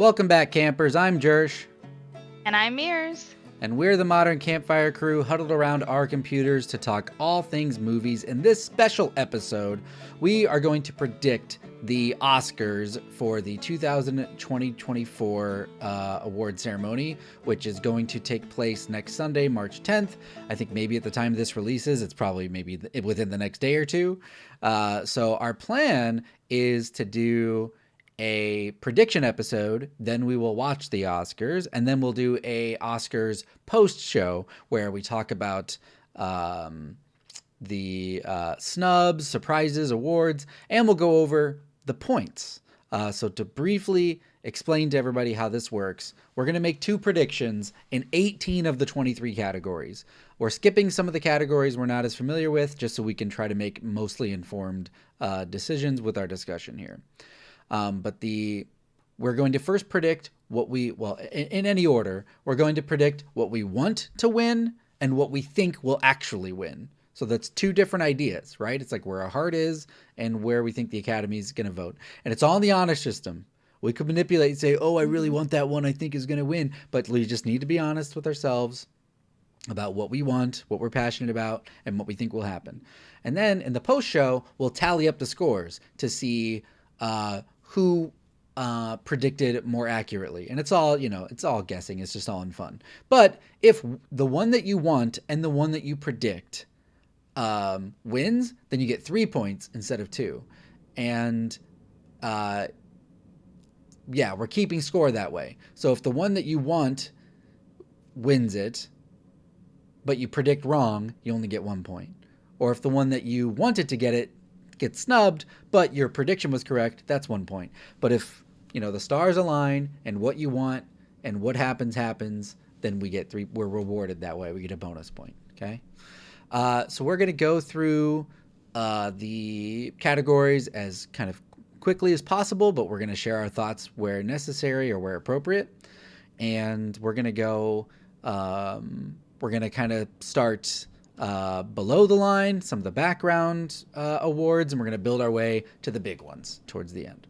Welcome back, campers. I'm Jersh. And I'm Mears. And we're the Modern Campfire Crew, huddled around our computers to talk all things movies. In this special episode, we are going to predict the Oscars for the 2024 award ceremony, which is going to take place next Sunday, March 10th. I think maybe at the time this releases, it's probably maybe within the next day or two. So our plan is to do a prediction episode, then we will watch the Oscars, and then we'll do a Oscars post show where we talk about the snubs, surprises, awards, and we'll go over the points. So to briefly explain to everybody how this works, we're going to make two predictions in 18 of the 23 categories. We're skipping some of the categories we're not as familiar with, just so we can try to make mostly informed decisions with our discussion here. We're going to first predict in any order, we're going to predict what we want to win and what we think will actually win. So that's two different ideas, right? It's like where our heart is and where we think the Academy is going to vote. And it's all in the honor system. We could manipulate and say, oh, I really want that one I think is going to win. But we just need to be honest with ourselves about what we want, what we're passionate about, and what we think will happen. And then in the post show, we'll tally up the scores to see who predicted more accurately. And it's all guessing. It's just all in fun. But if the one that you want and the one that you predict wins, then you get 3 points instead of 2. And we're keeping score that way. So if the one that you want wins it, but you predict wrong, you only get 1 point. Or if the one that you wanted to get it gets snubbed, but your prediction was correct, that's 1 point. But if the stars align and what you want and what happens, then we get 3. We're rewarded that way. We get a bonus point. Okay. So we're going to go through the categories as kind of quickly as possible, but we're going to share our thoughts where necessary or where appropriate. And we're going to go, we're going to kind of start below the line, some of the background awards, and we're going to build our way to the big ones towards the end.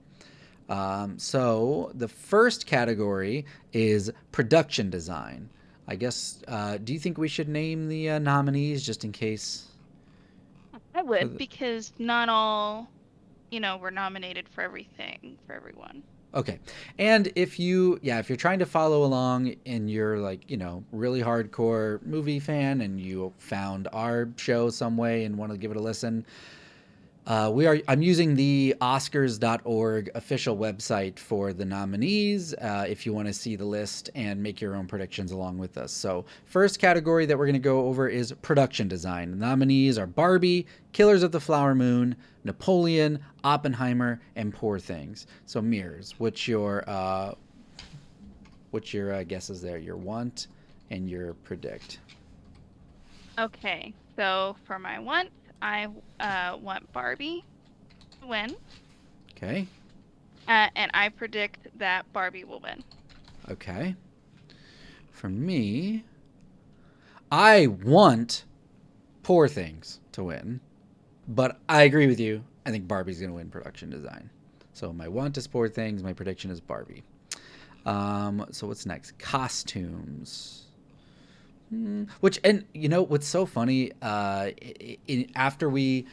So the first category is production design. I guess, do you think we should name the nominees just in case? I would, because not all, were nominated for everything, for everyone. Okay. And if you're trying to follow along and you're really hardcore movie fan and you found our show some way and want to give it a listen, I'm using the Oscars.org official website for the nominees if you want to see the list and make your own predictions along with us. So first category that we're going to go over is production design. The nominees are Barbie, Killers of the Flower Moon, Napoleon, Oppenheimer, and Poor Things. So Mears, what's your guesses there? Your want and your predict. Okay, so for my want, I want Barbie to win. Okay. And I predict that Barbie will win. Okay. For me, I want Poor Things to win, but I agree with you. I think Barbie's going to win production design. So my want is Poor Things. My prediction is Barbie. So what's next? Costumes. What's so funny? After we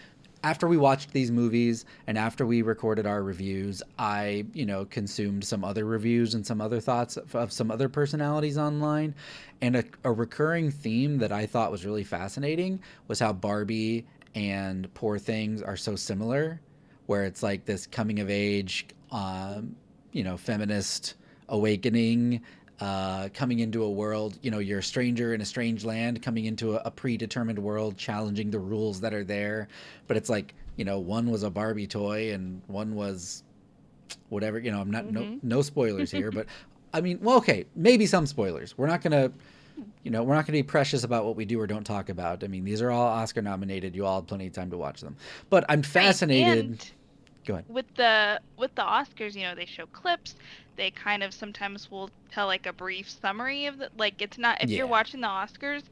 watched these movies and after we recorded our reviews, I consumed some other reviews and some other thoughts of some other personalities online, and a recurring theme that I thought was really fascinating was how Barbie and Poor Things are so similar, where it's like this coming of age, feminist awakening. Coming into a world, you're a stranger in a strange land, coming into a predetermined world, challenging the rules that are there. But it's like, one was a Barbie toy and one was whatever, I'm not, no spoilers here, but I mean, well, okay, maybe some spoilers. We're not going to be precious about what we do or don't talk about. I mean, these are all Oscar nominated. You all had plenty of time to watch them, but I'm fascinated. Right. Go ahead. With the Oscars, they show clips. They kind of sometimes will tell like a brief summary of it's not, if you're watching the Oscars,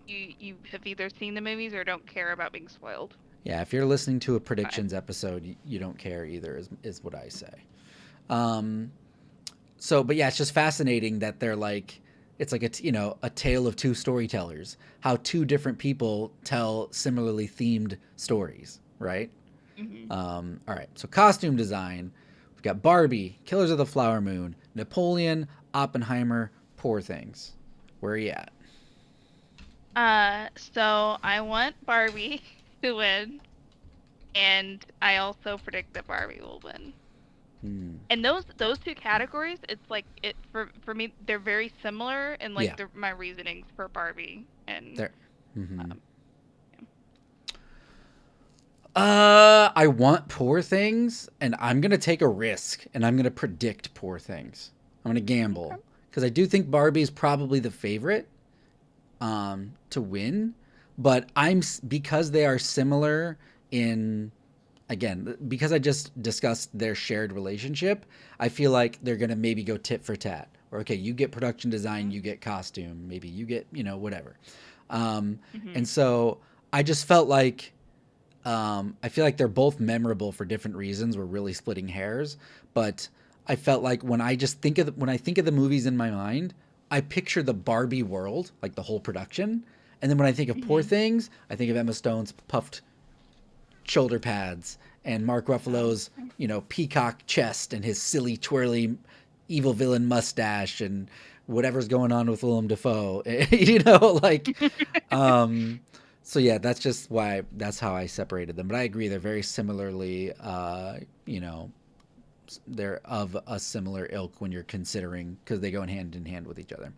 you have either seen the movies or don't care about being spoiled. Yeah, if you're listening to a predictions episode, you don't care either, is what I say. So, but yeah, it's just fascinating that they're like, it's like a tale of two storytellers, how two different people tell similarly themed stories, right? Hmm. All right, so costume design, we've got Barbie, Killers of the Flower Moon, Napoleon, Oppenheimer, Poor Things. Where are you at? So I want Barbie to win, and I also predict that Barbie will win. Hmm. And those two categories, it's like it for me, they're very similar in like Yeah, my reasonings for Barbie and there. Mm-hmm. um yeah. I want Poor Things, and I'm gonna take a risk, and I'm gonna predict Poor Things. I'm gonna gamble Okay. because I do think Barbie is probably the favorite to win, but because they are similar in, again, because I just discussed their shared relationship. I feel like they're gonna maybe go tit for tat, or okay, you get production design, you get costume, maybe you get whatever, um, Mm-hmm. and so I just felt like I feel like they're both memorable for different reasons. We're really splitting hairs, but I felt like when I think of the movies in my mind, I picture the Barbie world, like the whole production, and then when I think of Poor Mm-hmm. Things, I think of Emma Stone's puffed shoulder pads and Mark Oh, Ruffalo's peacock chest and his silly twirly evil villain mustache and whatever's going on with Willem Dafoe. Like um, so yeah, that's just why that's how I separated them. But I agree they're very similarly, they're of a similar ilk when you're considering because they go hand in hand with each other.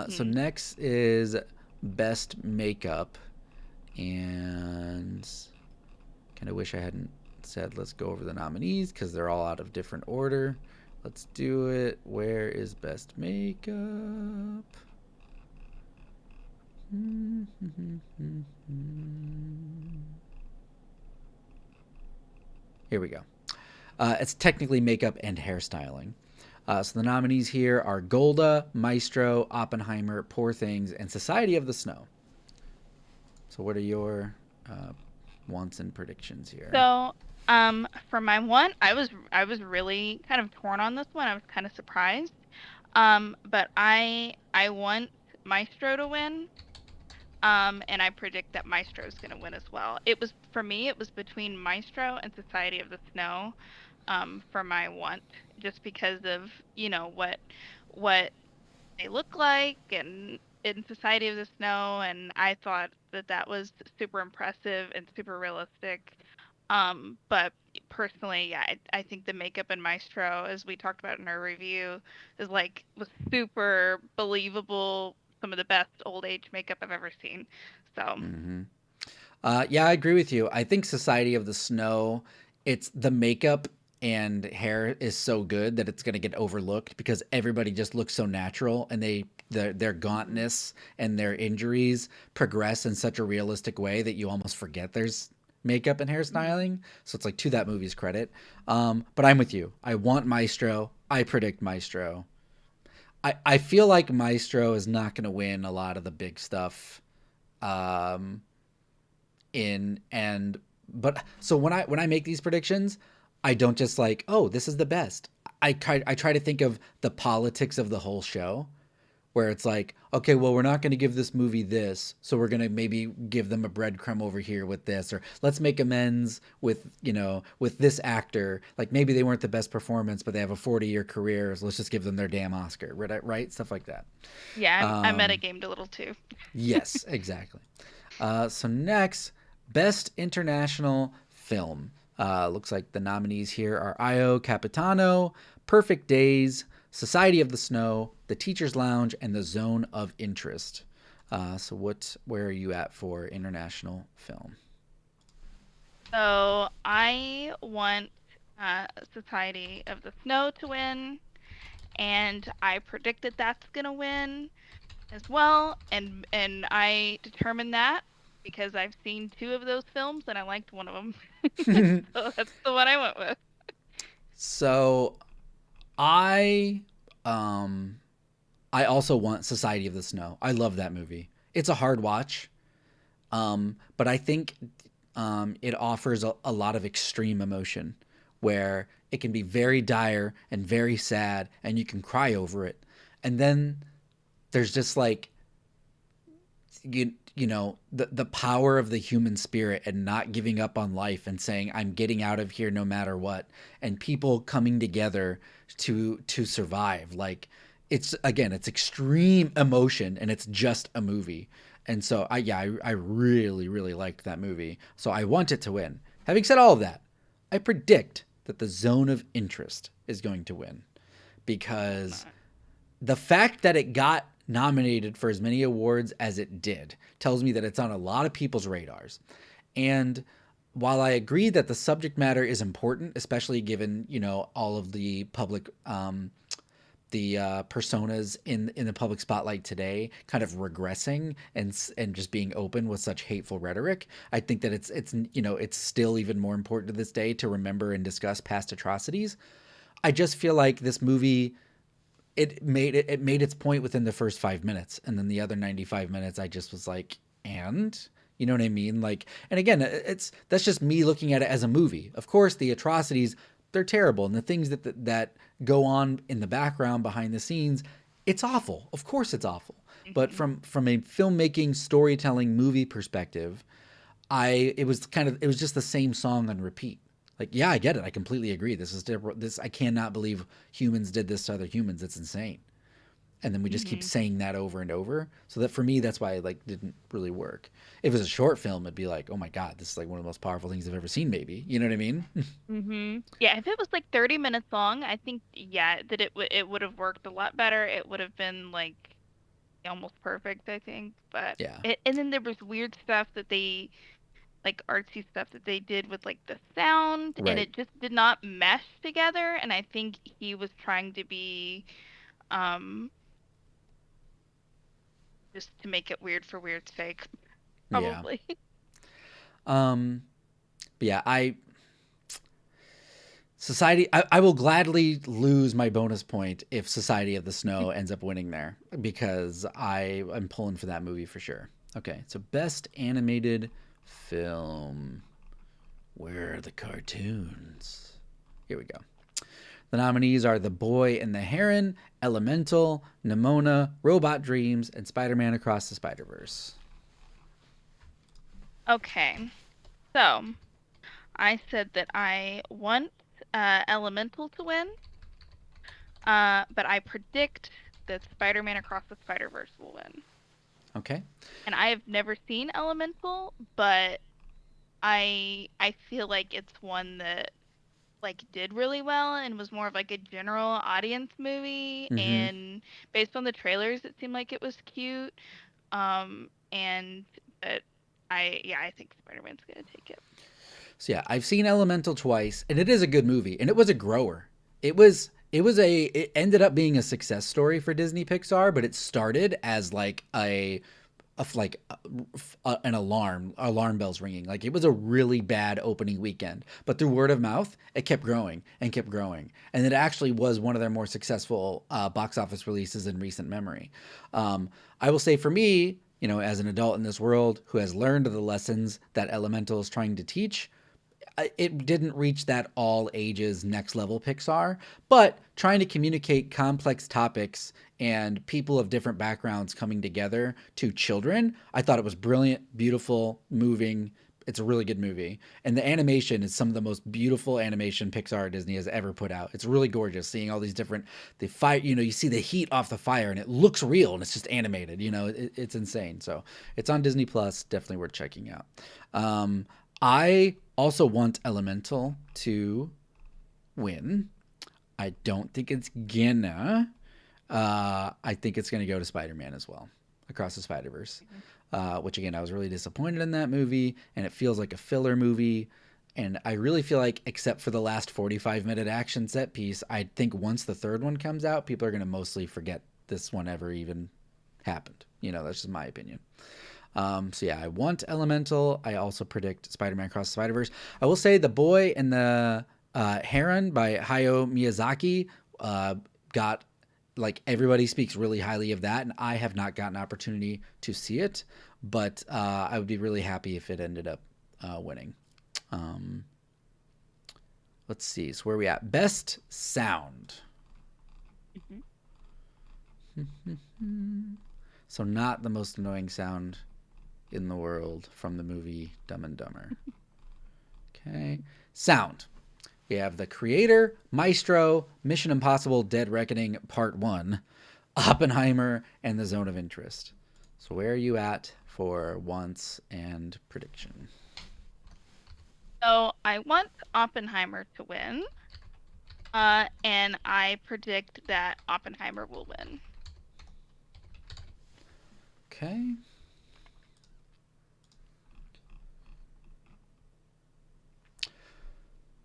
So hmm. next is best makeup, and kind of wish I hadn't said let's go over the nominees because they're all out of different order. Let's do it. Where is best makeup? Here we go. It's technically makeup and hairstyling. So the nominees here are Golda, Maestro, Oppenheimer, Poor Things, and Society of the Snow. So what are your uh, wants and predictions here? So, for my one, I was really kind of torn on this one. I was kind of surprised. But I want Maestro to win. And I predict that Maestro is going to win as well. It was for me, it was between Maestro and Society of the Snow, for my want, just because of, what they look like and in Society of the Snow, and I thought that that was super impressive and super realistic. But personally, yeah, I think the makeup in Maestro, as we talked about in our review, was super believable. Some of the best old age makeup I've ever seen. So, Mm-hmm. Yeah, I agree with you. I think Society of the Snow, it's the makeup and hair is so good that it's going to get overlooked because everybody just looks so natural, and their mhm, gauntness and their injuries progress in such a realistic way that you almost forget there's makeup and mhm. hairstyling. So it's like to that movie's credit. But I'm with you. I want Maestro. I predict Maestro. I feel like Maestro is not going to win a lot of the big stuff. Um, in and but so when I make these predictions, I don't just like, oh, this is the best. I try to think of the politics of the whole show, where it's like, okay, well, we're not going to give this movie this, so we're going to maybe give them a breadcrumb over here with this, or let's make amends with with this actor. Like maybe they weren't the best performance, but they have a 40-year career, so let's just give them their damn Oscar, right? Stuff like that. Yeah, I Um, metagamed a little too. yes, exactly. So next, best international film. Looks like the nominees here are Io Capitano, Perfect Days, Society of the Snow, The Teacher's Lounge, and The Zone of Interest. So where are you at for international film? So I want Society of the Snow to win, and I predicted that's gonna win as well, and I determined that because I've seen two of those films and I liked one of them. So that's the one I went with. So I um I also want Society of the Snow. I love that movie. It's a hard watch. But I think it offers a lot of extreme emotion, where it can be very dire and very sad and you can cry over it. And then there's just like the power of the human spirit and not giving up on life and saying I'm getting out of here no matter what, and people coming together to survive. Like it's extreme emotion and it's just a movie. And so I really really liked that movie, so I want it to win. Having said all of that, I predict that the Zone of Interest is going to win, because the fact that it got nominated for as many awards as it did tells me that it's on a lot of people's radars. And while I agree that the subject matter is important, especially given, all of the public, the personas in the public spotlight today kind of regressing and just being open with such hateful rhetoric, I think that it's still even more important to this day to remember and discuss past atrocities. I just feel like this movie, it made its point within the first 5 minutes, and then the other 95 minutes I just was like, and you know what I mean? Like, and again, that's just me looking at it as a movie. Of course, the atrocities, they're terrible, and the things that go on in the background behind the scenes, it's awful. Of course, it's awful. But from a filmmaking, storytelling, movie perspective, it was just the same song on repeat. Like, yeah, I get it. I completely agree. I cannot believe humans did this to other humans. It's insane. And then we just keep saying that over and over. So that for me, that's why it didn't really work. If it was a short film, it'd be like, oh my God, this is like one of the most powerful things I've ever seen, maybe. You know what I mean? Yeah, if it was like 30 minutes long, I think that it would have worked a lot better. It would have been like almost perfect, I think. But Yeah. and then there was weird stuff that they like artsy stuff that they did with like the sound, and Right. it just did not mesh together. And I think he was trying to be um just to make it weird for weird's sake, Yeah. probably. Um, but yeah, I will gladly lose my bonus point if Society of the Snow ends up winning there, because I'm pulling for that movie for sure. Okay, so best animated film. Where are the cartoons? Here we go. The nominees are The Boy and the Heron, Elemental, Nimona, Robot Dreams, and Spider-Man Across the Spider-Verse. Okay, so I said that I want Elemental to win, but I predict that Spider-Man Across the Spider-Verse will win. Okay. And I have never seen Elemental, but I feel like it's one that like did really well and was more of like a general audience movie, Mm-hmm. and based on the trailers it seemed like it was cute. And but I think Spider-Man's gonna take it. So yeah, I've seen Elemental twice, and it is a good movie, and it was a grower. It ended up being a success story for Disney Pixar, but it started as like an alarm bells ringing. Like, it was a really bad opening weekend, but through word of mouth, it kept growing and kept growing, and it actually was one of their more successful box office releases in recent memory. I will say, for me, as an adult in this world who has learned the lessons that Elemental is trying to teach, it didn't reach that all ages next level Pixar, but trying to communicate complex topics and people of different backgrounds coming together to children, I thought it was brilliant, beautiful, moving. It's a really good movie. And the animation is some of the most beautiful animation Pixar or Disney has ever put out. It's really gorgeous seeing all these the fire, you see the heat off the fire and it looks real and it's just animated, it's insane. So it's on Disney Plus, definitely worth checking out. I also want Elemental to win. I don't think it's gonna. I think it's gonna go to Spider-Man as well, Across the Spider-Verse. Which again, I was really disappointed in that movie, and it feels like a filler movie. And I really feel like, except for the last 45-minute action set piece, I think once the third one comes out, people are gonna mostly forget this one ever even happened. That's just my opinion. So yeah, I want Elemental. I also predict Spider-Man Across the Spider-Verse. I will say The Boy and the Heron by Hayao Miyazaki got, like, everybody speaks really highly of that, and I have not gotten an opportunity to see it, but I would be really happy if it ended up winning. let's see. So where are we at? Best sound. Mhm. So not the most annoying sound in the world from the movie Dumb and Dumber. Okay. Sound. We have the creator, Maestro, Mission Impossible Dead Reckoning Part 1, Oppenheimer, and the Zone of Interest. So where are you at for wants and prediction? So I want Oppenheimer to win, and I predict that Oppenheimer will win. Okay.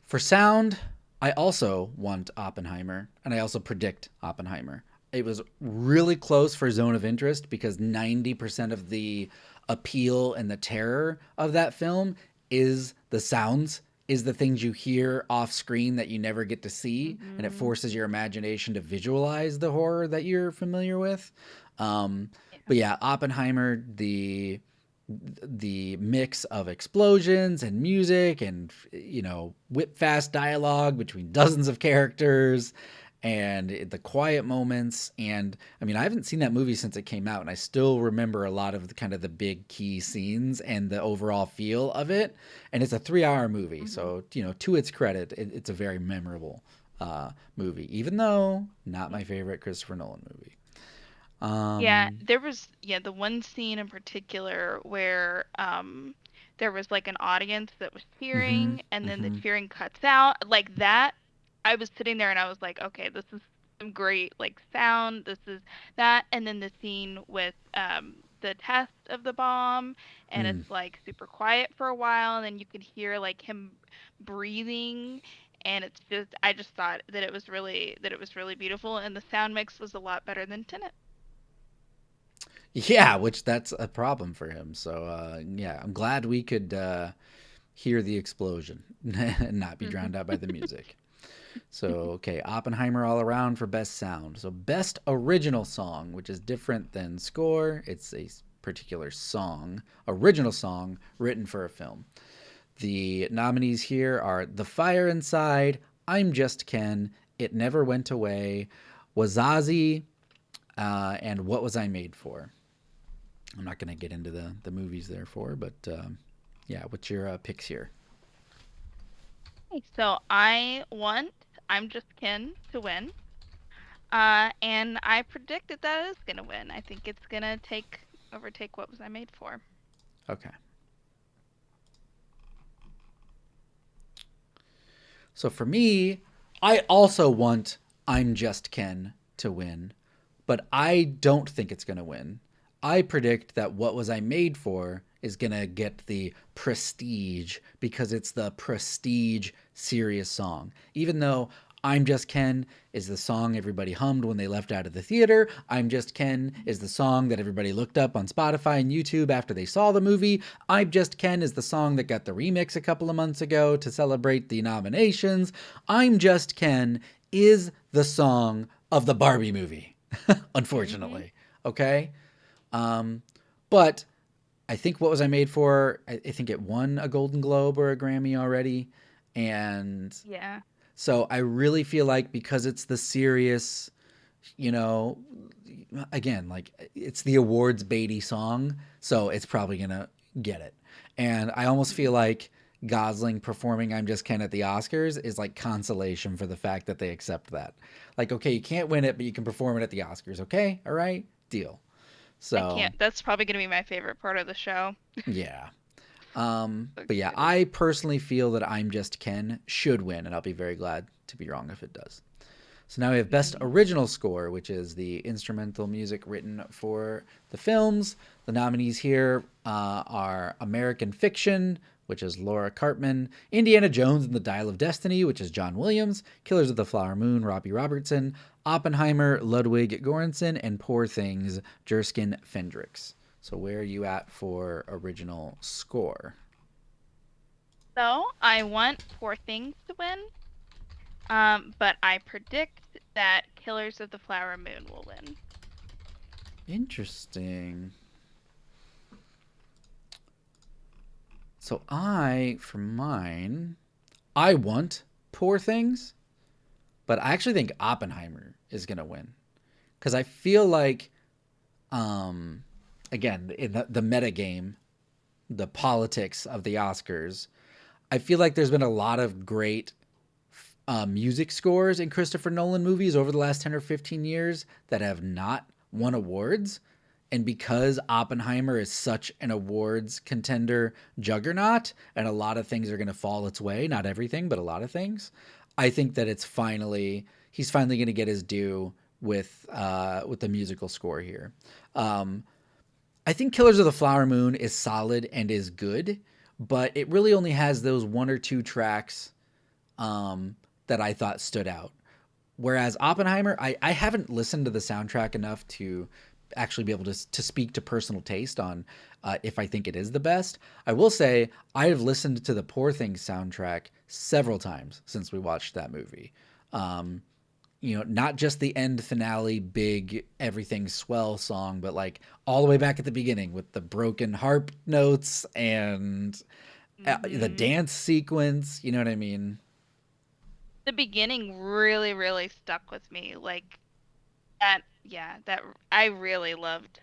For sound, I also want Oppenheimer, and I also predict Oppenheimer. It was really close for Zone of Interest because 90% of the appeal and the terror of that film is the sounds, is the things you hear off screen that you never get to see, and it Hmm. forces your imagination to visualize the horror that you're familiar with. Um, Yeah. but yeah, Oppenheimer, the mix of explosions and music and whip fast dialogue between dozens of characters and the quiet moments. And I mean, I haven't seen that movie since it came out, and I still remember a lot of the kind of the big key scenes and the overall feel of it. And it's a 3 hour movie, Hmm. so to its credit, it's a very memorable movie, even though not Yeah. my favorite Christopher Nolan movie. Yeah, um there was the one scene in particular where there was like an audience that was mhm cheering and then the mhm cheering cuts out. Like that, I was sitting there and I was like, okay, this is some great like sound. This is that. And then the scene with the test of the bomb and mm. it's like super quiet for a while and then you can hear like him breathing and it's just I just thought that it was really beautiful and the sound mix was a lot better than Tenet. Yeah, which that's a problem for him. So yeah, I'm glad we could hear the explosion and not be drowned out by the music. So okay, Oppenheimer all around for best sound. So best original song, which is different than score. It's a particular song, original song written for a film. The nominees here are "The Fire Inside," "I'm Just Ken," "It Never Went Away," "Wazazi," and "What Was I Made For." I'm not going to get into the movies therefore, but yeah, what's your picks here? Okay, so I want I'm Just Ken to win. And I predicted that is gonna win. I think it's gonna take overtake What Was I Made For. Okay. So for me, I also want I'm Just Ken to win, but I don't think it's going to win. I predict that What Was I Made For is going to get the prestige because it's the prestige serious song. Even though I'm Just Ken is the song everybody hummed when they left out of the theater. I'm Just Ken is the song that everybody looked up on Spotify and YouTube after they saw the movie. I'm Just Ken is the song that got the remix a couple of months ago to celebrate the nominations. I'm Just Ken is the song of the Barbie movie, Hmm. unfortunately. Okay? Um, but I think What Was I Made For? I think it won a Golden Globe or a Grammy already. And Yeah. so I really feel like because it's the serious, you know, again, like it's the awards baity song, so it's probably gonna get it. And I almost feel Hmm. like Gosling performing "I'm Just Ken" at the Oscars is like consolation for the fact that they accept that. Like, okay, you can't win it, but you can perform it at the Oscars. Okay, all right, deal. I So can't. That's probably gonna be my favorite part of the show. yeah. So But yeah, excited. I personally feel that "I'm Just Ken" should win, and I'll be very glad to be wrong if it does. So now we have Best Hmm. Original Score, which is the instrumental music written for the films. The nominees here are American Fiction, which is Laura Cartman, Indiana Jones and the Dial of Destiny, which is John Williams, Killers of the Flower Moon, Robbie Robertson, Oppenheimer, Ludwig Göransson, and Poor Things, Jerskin Fendrix. So where are you at for original score? So I want Poor Things to win. But I predict that Killers of the Flower Moon will win. Interesting. So for mine, I want Poor Things, but I actually think Oppenheimer is going to win because I feel like, um, again, in the meta game, the politics of the Oscars, I feel like there's been a lot of great music scores in Christopher Nolan movies over the last 10 or 15 years that have not won awards. And because Oppenheimer is such an awards contender juggernaut and a lot of things are going to fall its way, not everything, but a lot of things, I think that he's finally going to get his due with the musical score here. Um, I think Killers of the Flower Moon is solid and is good, but it really only has those one or two tracks um, that I thought stood out. Whereas Oppenheimer, I haven't listened to the soundtrack enough to actually be able to speak to personal taste on if I think it is the best. I will say I have listened to the Poor Things soundtrack several times since we watched that movie. Um, not just the end finale, big everything swell song, but like all the way back at the beginning with the broken harp notes and the Mm-hmm. dance sequence. You know what I mean? The beginning really, really stuck with me. Like that, yeah, that I really loved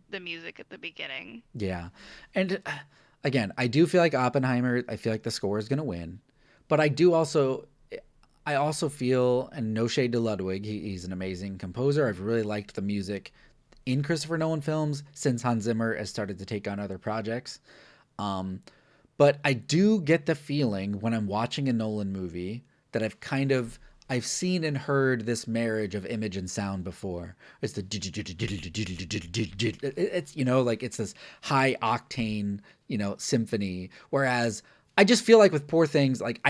the music at the beginning. Yeah. And again, I do feel like Oppenheimer, I feel like the score is going to win. But I also feel, and no shade to Ludwig, he's an amazing composer. I've really liked the music in Christopher Nolan films since Hans Zimmer has started to take on other projects. Um, but I do get the feeling when I'm watching a Nolan movie that I've seen and heard this marriage of image and sound before. It's the it's like it's this high octane, symphony. Whereas I just feel like with Poor Things, like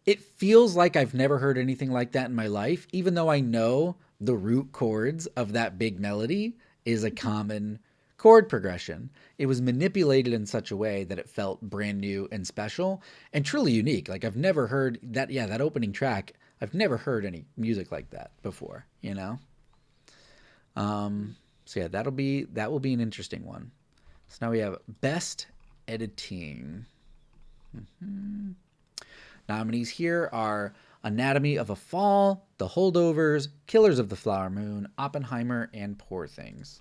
it feels like I've never heard anything like that in my life, even though I know the root chords of that big melody is a common chord progression. It was manipulated in such a way that it felt brand new and special and truly unique. Like I've never heard that. Yeah, that opening track. I've never heard any music like that before. So yeah, that will be an interesting one. So now we have best editing. Nominees here are Anatomy of a Fall, The Holdovers, Killers of the Flower Moon, Oppenheimer, and Poor Things.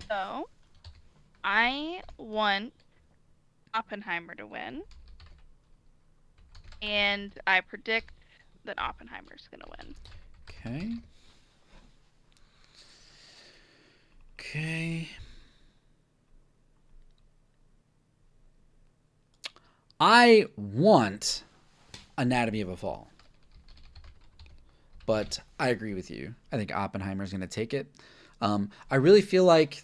So I want Oppenheimer to win, and I predict that Oppenheimer's gonna win. Okay. Okay. I want Anatomy of a Fall, but I agree with you. I think Oppenheimer's going to take it. I really feel like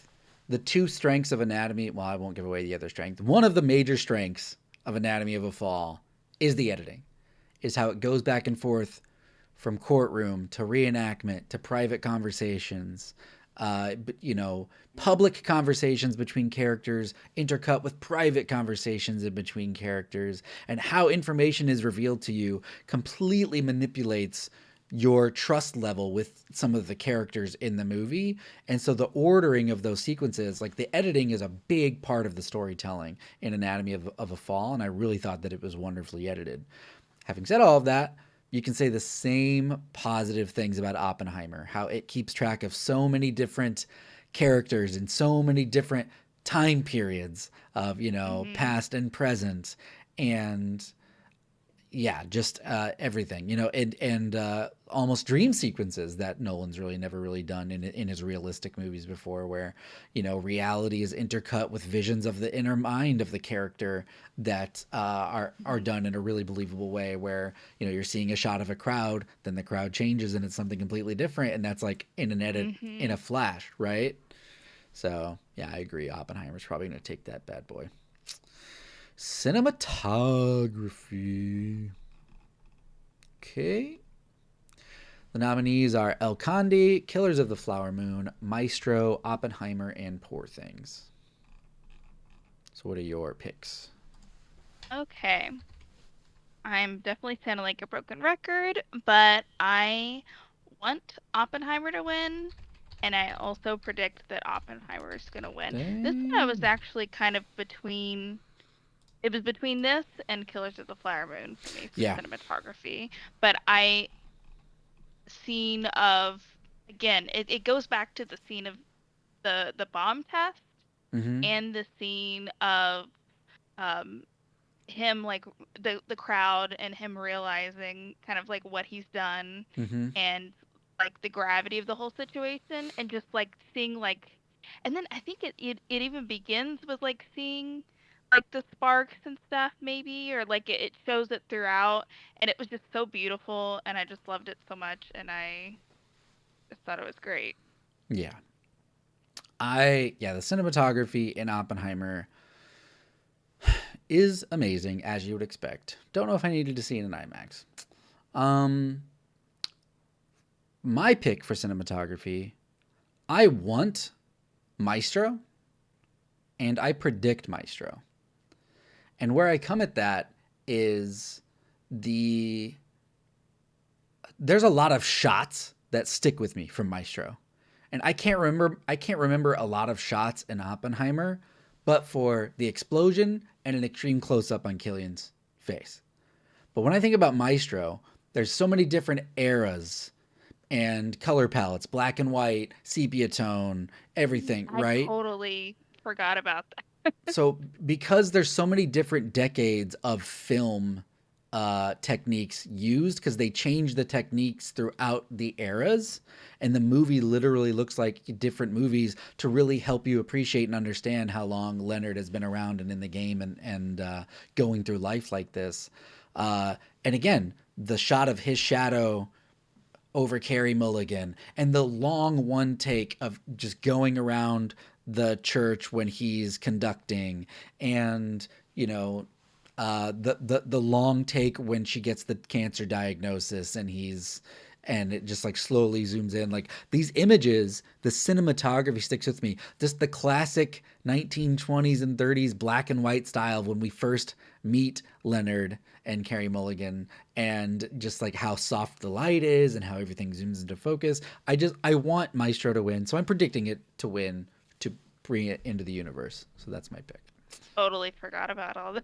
the two strengths of Anatomy, well, I won't give away the other strength. One of the major strengths of Anatomy of a Fall is the editing, is how it goes back and forth from courtroom to reenactment to private conversations, public conversations between characters intercut with private conversations in between characters, and how information is revealed to you completely manipulates your trust level with some of the characters in the movie. And so the ordering of those sequences, like the editing is a big part of the storytelling in Anatomy of a Fall, and I really thought that it was wonderfully edited. Having said all of that, you can say the same positive things about Oppenheimer, how it keeps track of so many different characters and so many different time periods of, Mm-hmm. past and present. And yeah, just everything, and almost dream sequences that Nolan's really never really done in his realistic movies before, where reality is intercut with visions of the inner mind of the character that are done in a really believable way, where you're seeing a shot of a crowd, then the crowd changes and it's something completely different, and that's like in an edit in Mm-hmm. a flash, right? So yeah, I agree. Oppenheimer's probably going to take that bad boy. Cinematography. Okay. The nominees are El Conde, Killers of the Flower Moon, Maestro, Oppenheimer, and Poor Things. So, what are your picks? Okay. I'm definitely sounding like a broken record, but I want Oppenheimer to win, and I also predict that Oppenheimer is going to win. This one I was Dang. actually kind of between it was between this and Killers of the Flower Moon for me for Yeah. cinematography. But I scene of again, it goes back to the scene of the bomb test Mm-hmm. and the scene of um him like the crowd and him realizing kind of like what he's done Mm-hmm. and like the gravity of the whole situation and just like seeing like and then I think it even begins with like seeing like the sparks and stuff maybe or like it shows it throughout and it was just so beautiful and I just loved it so much and I just thought it was great. Yeah. The cinematography in Oppenheimer is amazing, as you would expect. Don't know if I needed to see it in IMAX. Um, my pick for cinematography, I want Maestro, and I predict Maestro. And where I come at that is the there's a lot of shots that stick with me from Maestro. And I can't remember a lot of shots in Oppenheimer, but for the explosion and an extreme close up on Killian's face. But when I think about Maestro, there's so many different eras and color palettes, black and white, sepia tone, everything, I right? totally forgot about that. So because there's so many different decades of film techniques used, because they change the techniques throughout the eras, and the movie literally looks like different movies to really help you appreciate and understand how long Leonard has been around and in the game and going through life like this. And again, the shot of his shadow over Carrie Mulligan and the long one take of just going around the church when he's conducting and the long take when she gets the cancer diagnosis and it just like slowly zooms in like these images. The cinematography sticks with me, just the classic 1920s and 30s black and white style of when we first meet Leonard and Carrie Mulligan, and just like how soft the light is and how everything zooms into focus. I want Maestro to win, so I'm predicting it to win to bring it into the universe. So that's my pick. Totally forgot about all this.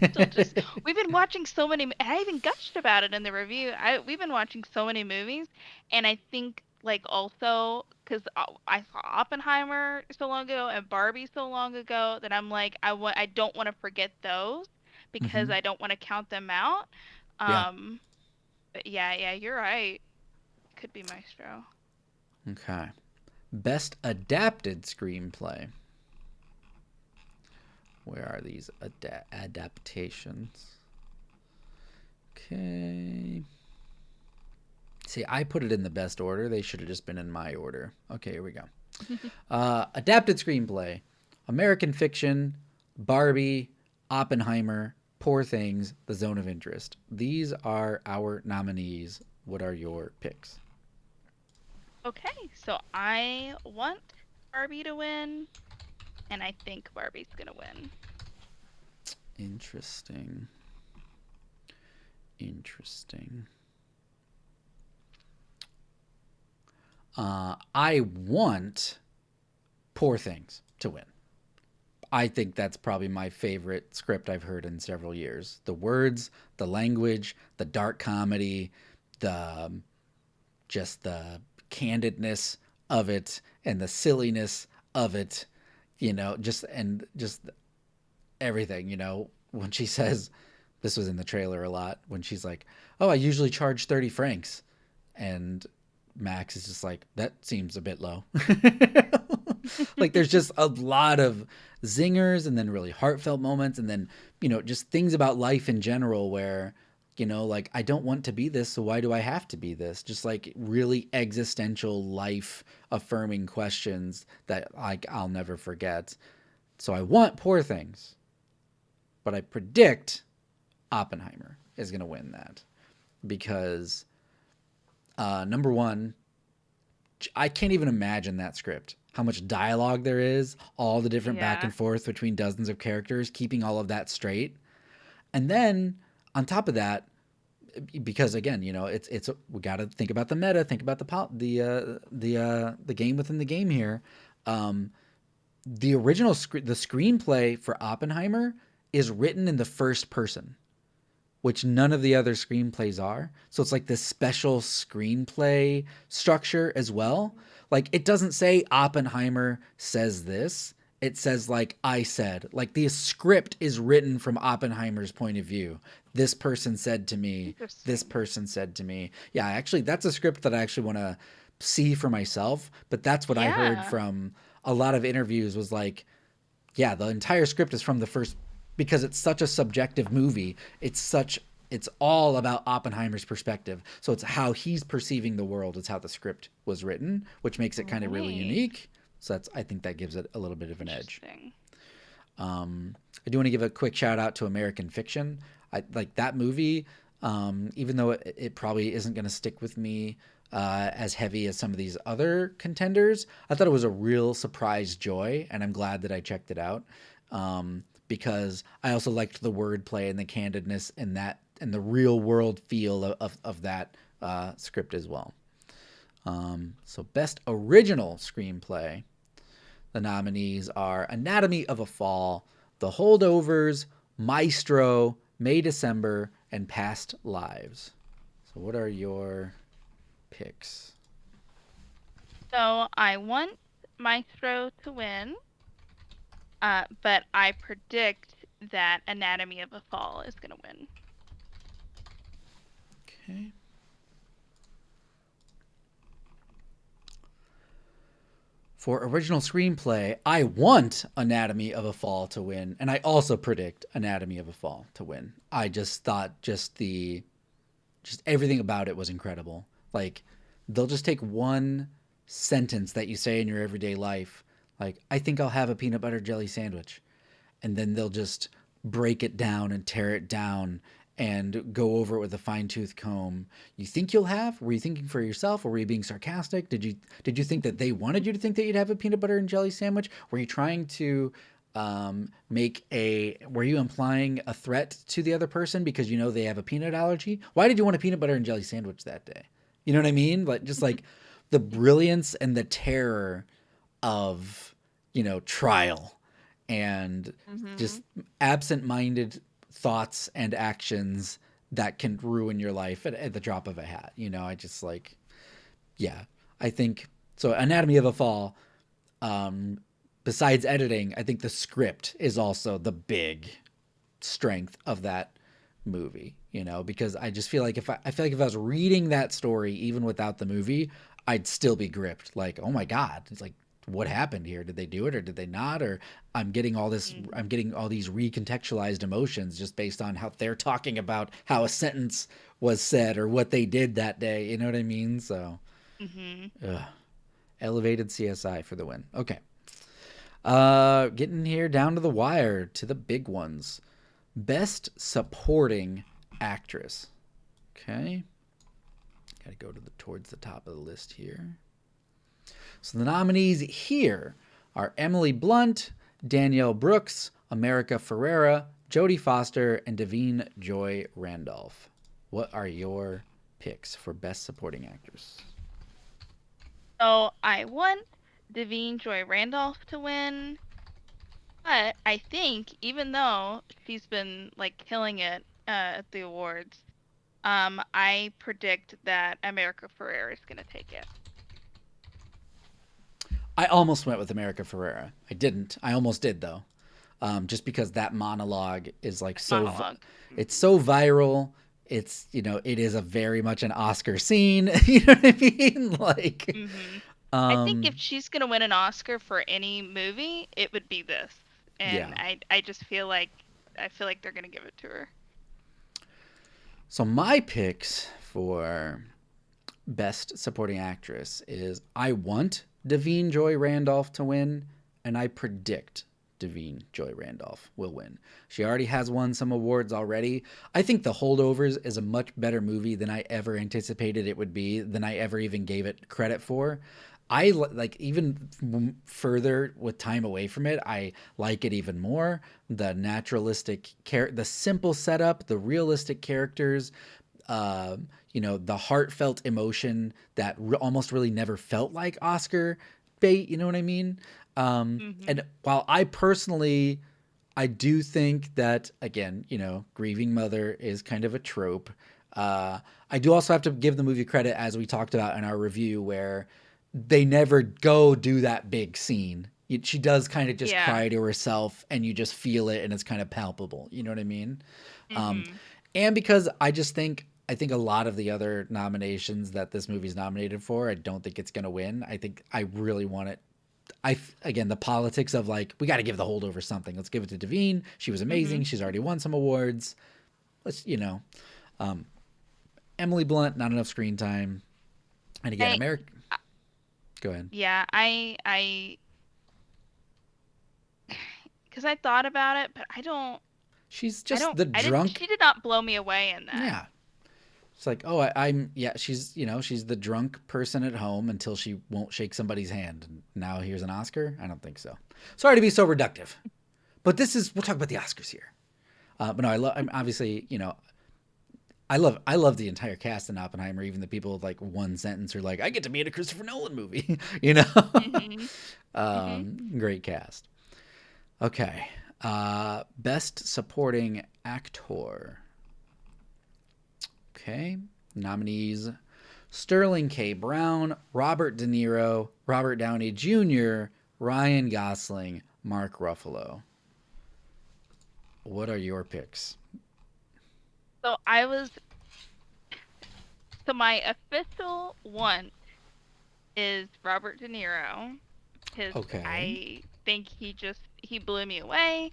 Still just we've been watching so many I even gushed about it in the review. We've been watching so many movies and I think like also cuz I saw Oppenheimer so long ago and Barbie so long ago that I'm like I don't want to forget those because Mm-hmm. I don't want to count them out. Yeah. Um but yeah, you're right. Could be Maestro. Okay. Best adapted screenplay. Where are these adaptations? Okay. See, I put it in the best order. They should have just been in my order. Okay, here we go. Adapted screenplay: American Fiction, Barbie, Oppenheimer, Poor Things, The Zone of Interest. These are our nominees. What are your picks? Okay, so I want Barbie to win and I think Barbie's going to win. Interesting. Interesting. I want Poor Things to win. I think that's probably my favorite script I've heard in several years. The words, the language, the dark comedy, the just the candidness of it and the silliness of it, just everything, when she says this was in the trailer a lot when she's like, "Oh, I usually charge 30 francs." And Max is just like, "That seems a bit low." Like there's just a lot of zingers and then really heartfelt moments and then, just things about life in general where, like I don't want to be this, so why do I have to be this? Just like really existential life affirming questions that like I'll never forget. So I want Poor Things, but I predict Oppenheimer is going to win that because number one, I can't even imagine that script. How much dialogue there is, all the different back Yeah. and forth between dozens of characters, keeping all of that straight. And then on top of that, because again, it's we got to think about the meta, think about the game within the game here. The original the screenplay for Oppenheimer is written in the first person, which none of the other screenplays are. So it's like this special screenplay structure as well. Like it doesn't say Oppenheimer says this. It says like I said. Like the script is written from Oppenheimer's point of view. This person said to me, this Interesting. person said to me. Yeah, actually that's a script that I actually want to see for myself, but that's what I heard Yeah. from a lot of interviews was like, yeah, the entire script is from the first, because it's such a subjective movie. It's all about Oppenheimer's perspective. So it's how he's perceiving the world. It's how the script was written, which makes it kind of really Right. unique. So I think that gives it a little bit of an edge. Interesting. I do want to give a quick shout out to American Fiction. I like that movie, even though it probably isn't going to stick with me as heavy as some of these other contenders. I thought it was a real surprise joy, and I'm glad that I checked it out because I also liked the wordplay and the candidness and that and the real world feel of that script as well. So, best original screenplay. The nominees are Anatomy of a Fall, The Holdovers, Maestro, May December, and Past Lives. So, what are your picks? So I want Maestro to win, but I predict that Anatomy of a Fall is going to win. Okay. For original screenplay, I want Anatomy of a Fall to win, and I also predict Anatomy of a Fall to win. I just thought just everything about it was incredible. Like they'll just take one sentence that you say in your everyday life, like I think I'll have a peanut butter jelly sandwich, and then they'll just break it down and tear it down and go over it with a fine tooth comb. You think you'll have? Were you thinking for yourself, or were you being sarcastic? Did you think that they wanted you to think that you'd have a peanut butter and jelly sandwich? Were you trying to make a? Were you implying a threat to the other person because you know they have a peanut allergy? Why did you want a peanut butter and jelly sandwich that day? You know what I mean? Like just like the brilliance and the terror of trial and Mm-hmm. just absent-minded thoughts and actions that can ruin your life at the drop of a hat. I just like, yeah, I think so. Anatomy of a Fall, um, besides editing, I think the script is also the big strength of that movie, because I just feel like I feel like if I was reading that story, even without the movie, I'd still be gripped. Like, oh my God, it's like, what happened here? Did they do it or did they not? Or I'm getting all these recontextualized emotions just based on how they're talking about how a sentence was said or what they did that day. You know what I mean? So, Mm-hmm. ugh. Elevated CSI for the win. Okay. Getting here down to the wire to the big ones. Best supporting actress. Okay. Got to go towards the top of the list here. So the nominees here are Emily Blunt, Danielle Brooks, America Ferrera, Jodie Foster, and Davine Joy Randolph. What are your picks for Best Supporting Actress? So I want Davine Joy Randolph to win, but I think even though she's been like killing it at the awards, I predict that America Ferrera is gonna take it. I almost went with America Ferrera. I didn't. I almost did though, just because that monologue is like Monologue. it's Mm-hmm. so viral. It's it is a very much an Oscar scene. You know what I mean? Like, Mm-hmm. I think if um, she's gonna win an Oscar for any movie, it would be this. And yeah. I just feel like they're gonna give it to her. So my picks for Best Supporting Actress is I want Davine Joy Randolph to win, and I predict Davine Joy Randolph will win. She already has won some awards already. I think The Holdovers is a much better movie than I ever anticipated it would be, than I ever even gave it credit for. I like even further with time away from it. I like it even more. The naturalistic the simple setup, the realistic characters, uh, the heartfelt emotion that almost really never felt like Oscar bait. You know what I mean? Mm-hmm. And while I personally, I do think that, again, grieving mother is kind of a trope. Uh, I do also have to give the movie credit, as we talked about in our review, where they never go do that big scene. She does kind of just Yeah. cry to herself, and you just feel it, and it's kind of palpable. You know what I mean? Um, Mhm. and because I think a lot of the other nominations that this movie's nominated for, I don't think it's going to win. I think I really want it. Again, the politics of like, we got to give the holdover something. Let's give it to Devine. She was amazing. Mhm. She's already won some awards. Let's. Um, Emily Blunt, not enough screen time. And again, I America. Go ahead. yeah, I because I thought about it, but She's just the I didn't drunk. she did not blow me away in that. Yeah, it's like, oh, I'm yeah. She's the drunk person at home until she won't shake somebody's hand. And now here's an Oscar. I don't think so. Sorry to be so reductive, but we're talking about the Oscars here. But no, I'm obviously, I love the entire cast in Oppenheimer. Even the people with like one sentence are like, I get to be in a Christopher Nolan movie. Mhm. Mhm. Great cast. Okay, best supporting actor. Okay, nominees: Sterling K. Brown, Robert De Niro, Robert Downey Jr., Ryan Gosling, Mark Ruffalo. What are your picks? So my official one is Robert De Niro because Okay. I think he blew me away.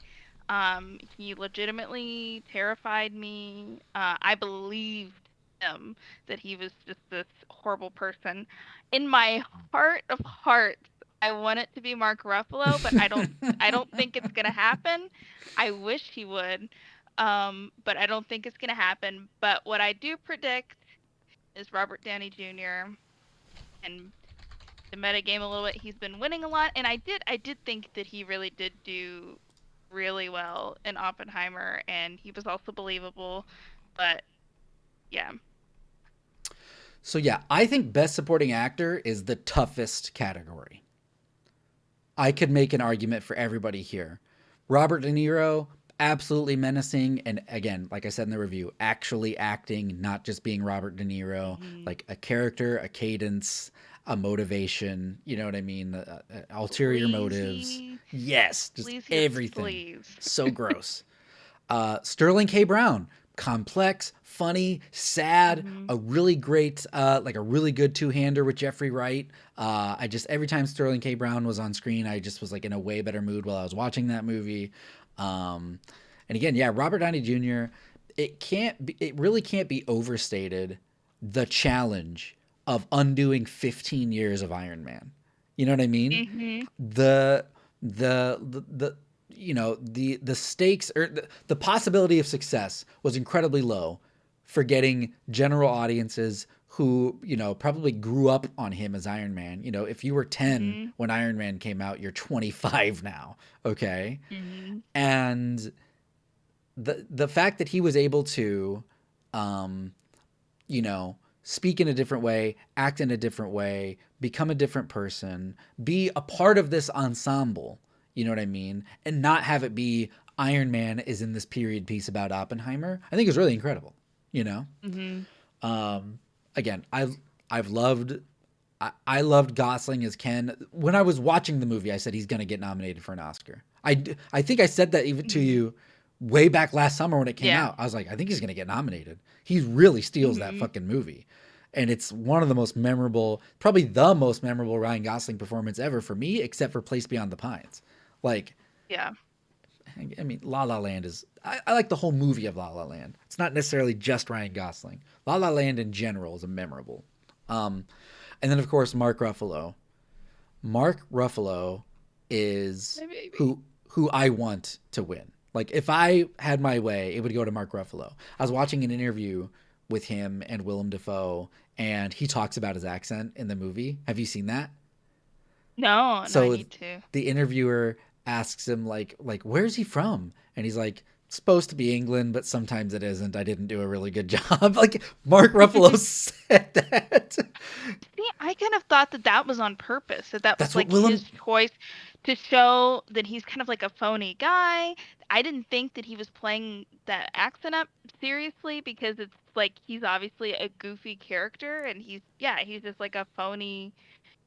He legitimately terrified me. I believed him that he was just this horrible person. In my heart of hearts, I want it to be Mark Ruffalo, but I don't think it's gonna happen. I wish he would. But I don't think it's gonna happen. But what I do predict is Robert Downey Jr. and the meta game a little bit. He's been winning a lot, and I did think that he really did do really well in Oppenheimer, and he was also believable. But yeah. So yeah, I think best supporting actor is the toughest category. I could make an argument for everybody here. Robert De Niro, absolutely menacing, and again, like I said in the review, actually acting, not just being Robert De Niro, Hmm. like a character, a cadence, a motivation. You know what I mean? Ulterior motives. Sleazy, Yes, just sleazy as everything. sleaze. So gross. Sterling K. Brown, complex, funny, sad, Hmm. a really great, like a really good two-hander with Jeffrey Wright. I just every time Sterling K. Brown was on screen, I just was like in a way better mood while I was watching that movie. Um, and again, yeah, Robert Downey Jr. It really can't be overstated the challenge of undoing 15 years of Iron Man. You know what I mean? Hmm. the the the stakes or the possibility of success was incredibly low for getting general audiences who probably grew up on him as Iron Man. If you were 10 Hmm. when Iron Man came out, you're 25 now. Okay. Hmm. And the fact that he was able to um speak in a different way, act in a different way, become a different person, be a part of this ensemble, you know what I mean? And not have it be Iron Man is in this period piece about Oppenheimer, I think is really incredible, you know? Hmm. Um, again, I've loved I loved Gosling as Ken. When I was watching the movie, I said he's going to get nominated for an Oscar. I think I said that even to Hmm. you way back last summer when it came Yeah. out. I was like, I think he's going to get nominated. He really steals that Hmm. fucking movie. And it's one of the most memorable, probably the most memorable Ryan Gosling performance ever for me, except for Place Beyond the Pines. Like, Yeah. I mean, La La Land is. I like the whole movie of La La Land. It's not necessarily just Ryan Gosling. La La Land in general is a memorable. Um, and then of course Mark Ruffalo. Mark Ruffalo is My baby. who I want to win. Like if I had my way, it would go to Mark Ruffalo. I was watching an interview with him and Willem Dafoe, and he talks about his accent in the movie. Have you seen that? No, no, I So need to. the interviewer asks him like where's he from? And he's like, supposed to be England, but sometimes it isn't. I didn't do a really good job. Like Mark Ruffalo said that. See, I kind of thought that that was on purpose, that that was That's what like his Willem choice to show that he's kind of like a phony guy. I didn't think that he was playing that accent up seriously because it's like he's obviously a goofy character and he's just like a phony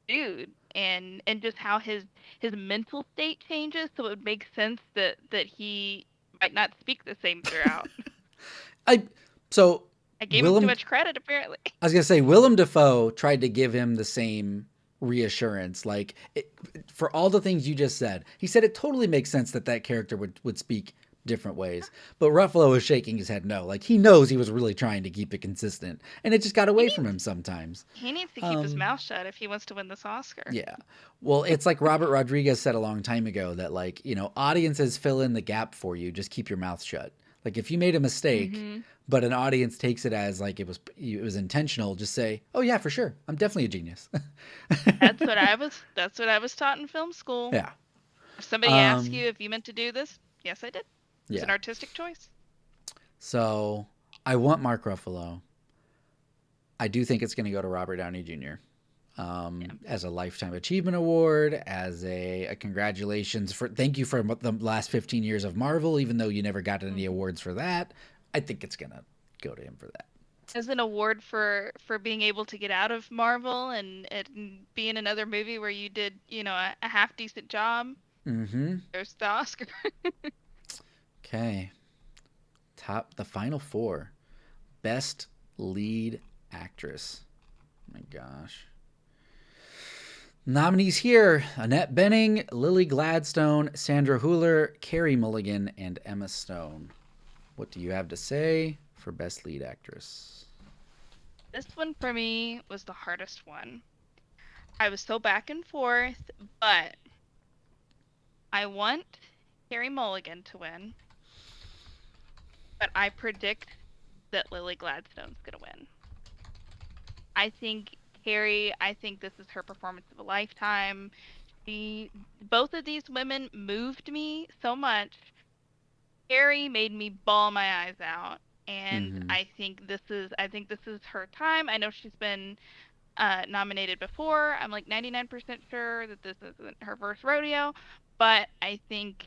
dude and just how his mental state changes so it would make sense that he might not speak the same throughout. I so I gave him too Willem much credit apparently. I was gonna say Willem Dafoe tried to give him the same reassurance. Like for all the things you just said, he said it totally makes sense that that character would speak different ways. But Ruffalo was shaking his head no. Like he knows he was really trying to keep it consistent, and it just got He away from needs him sometimes. he needs to keep his Um, mouth shut if he wants to win this Oscar. yeah. Well, it's like Robert Rodriguez said a long time ago that like audiences fill in the gap for you. Just keep your mouth shut. Like if you made a mistake, Mhm. but an audience takes it as like it was intentional, just say, "Oh yeah, for sure, I'm definitely a genius." That's what I was taught in film school. Yeah. If somebody asks Um, you if you meant to do this, yes, I did. It's an yeah. artistic choice. So I want Mark Ruffalo. I do think it's going to go to Robert Downey Jr. Yeah. As a lifetime achievement award, as a congratulations for thank you for the last 15 years of Marvel, even though you never got any Mhm. awards for that. I think it's going to go to him for that. As an award for being able to get out of Marvel and be in another movie where you did, a half decent job. Mm-hmm. There's the Oscar. Okay. The final four. Best lead actress. Oh my gosh. Nominees here: Annette Bening, Lily Gladstone, Sandra Hüller, Carey Mulligan, and Emma Stone. What do you have to say for Best Lead Actress? This one for me was the hardest one. I was so back and forth, but I want Carey Mulligan to win, but I predict that Lily Gladstone's gonna win. I think I think this is her performance of a lifetime. Both of these women moved me so much. Carrie made me bawl my eyes out, and Mm-hmm. I think this is her time. I know she's been nominated before. I'm like 99% sure that this isn't her first rodeo, but I think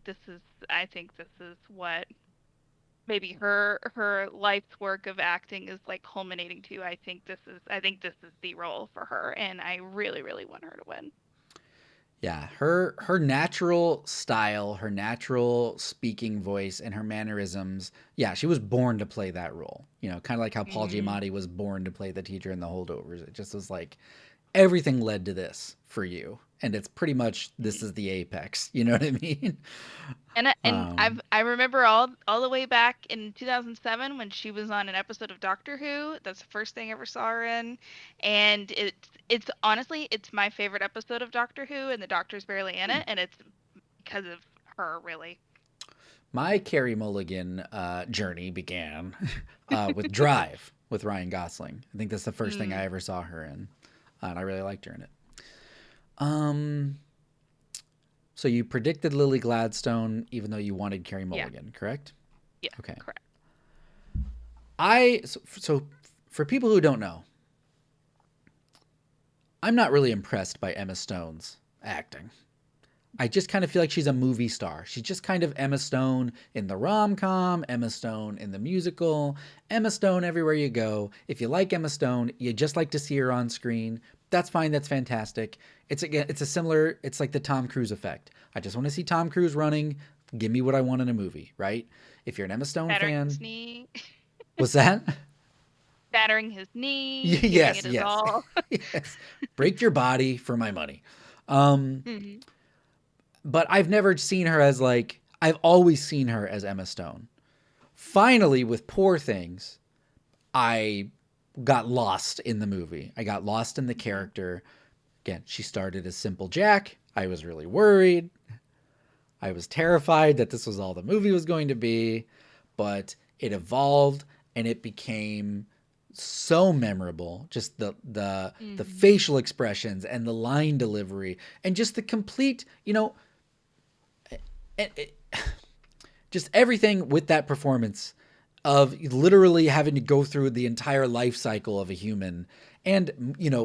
this is I think this is what maybe her life's work of acting is like culminating to. I think this is the role for her, and I really really want her to win. Yeah, her natural style, her natural speaking voice, and her mannerisms. Yeah, she was born to play that role. Kind of like how Paul Hmm. Giamatti was born to play the teacher in The Holdovers. It just was like everything led to this for you, and it's pretty much this is the apex. You know what I mean? And Um, I remember all the way back in 2007 when she was on an episode of Doctor Who. That's the first thing I ever saw her in, and it's honestly it's my favorite episode of Doctor Who, and the Doctor's barely in it, and it's because of her really. my Carrie Mulligan journey began with Drive with Ryan Gosling. I think that's the first thing I Mm, ever saw her in, and I really liked her in it. Um, so you predicted Lily Gladstone, even though you wanted Carrie yeah, Mulligan, correct? yeah, Okay. correct. So for people who don't know, I'm not really impressed by Emma Stone's acting. I just kind of feel like she's a movie star. She's just kind of Emma Stone in the rom com, Emma Stone in the musical, Emma Stone everywhere you go. If you like Emma Stone, you just like to see her on screen. That's fine. That's fantastic. It's like the Tom Cruise effect. I just want to see Tom Cruise running. Give me what I want in a movie, right? If you're an Emma Stone Battering his fan, knee, what's that? battering his knee, giving Yes, it his yes, all. yes. Break your body for my money. Um, Hmm. but I've never seen her as like I've always seen her as Emma Stone. Finally, with Poor Things, I got lost in the movie. I got lost in the Hmm. character. Again, she started as Simple Jack. I was really worried. I was terrified that this was all the movie was going to be, but it evolved and it became so memorable. Just the Hmm. facial expressions and the line delivery and just the complete, it, just everything with that performance. of literally having to go through the entire life cycle of a human, and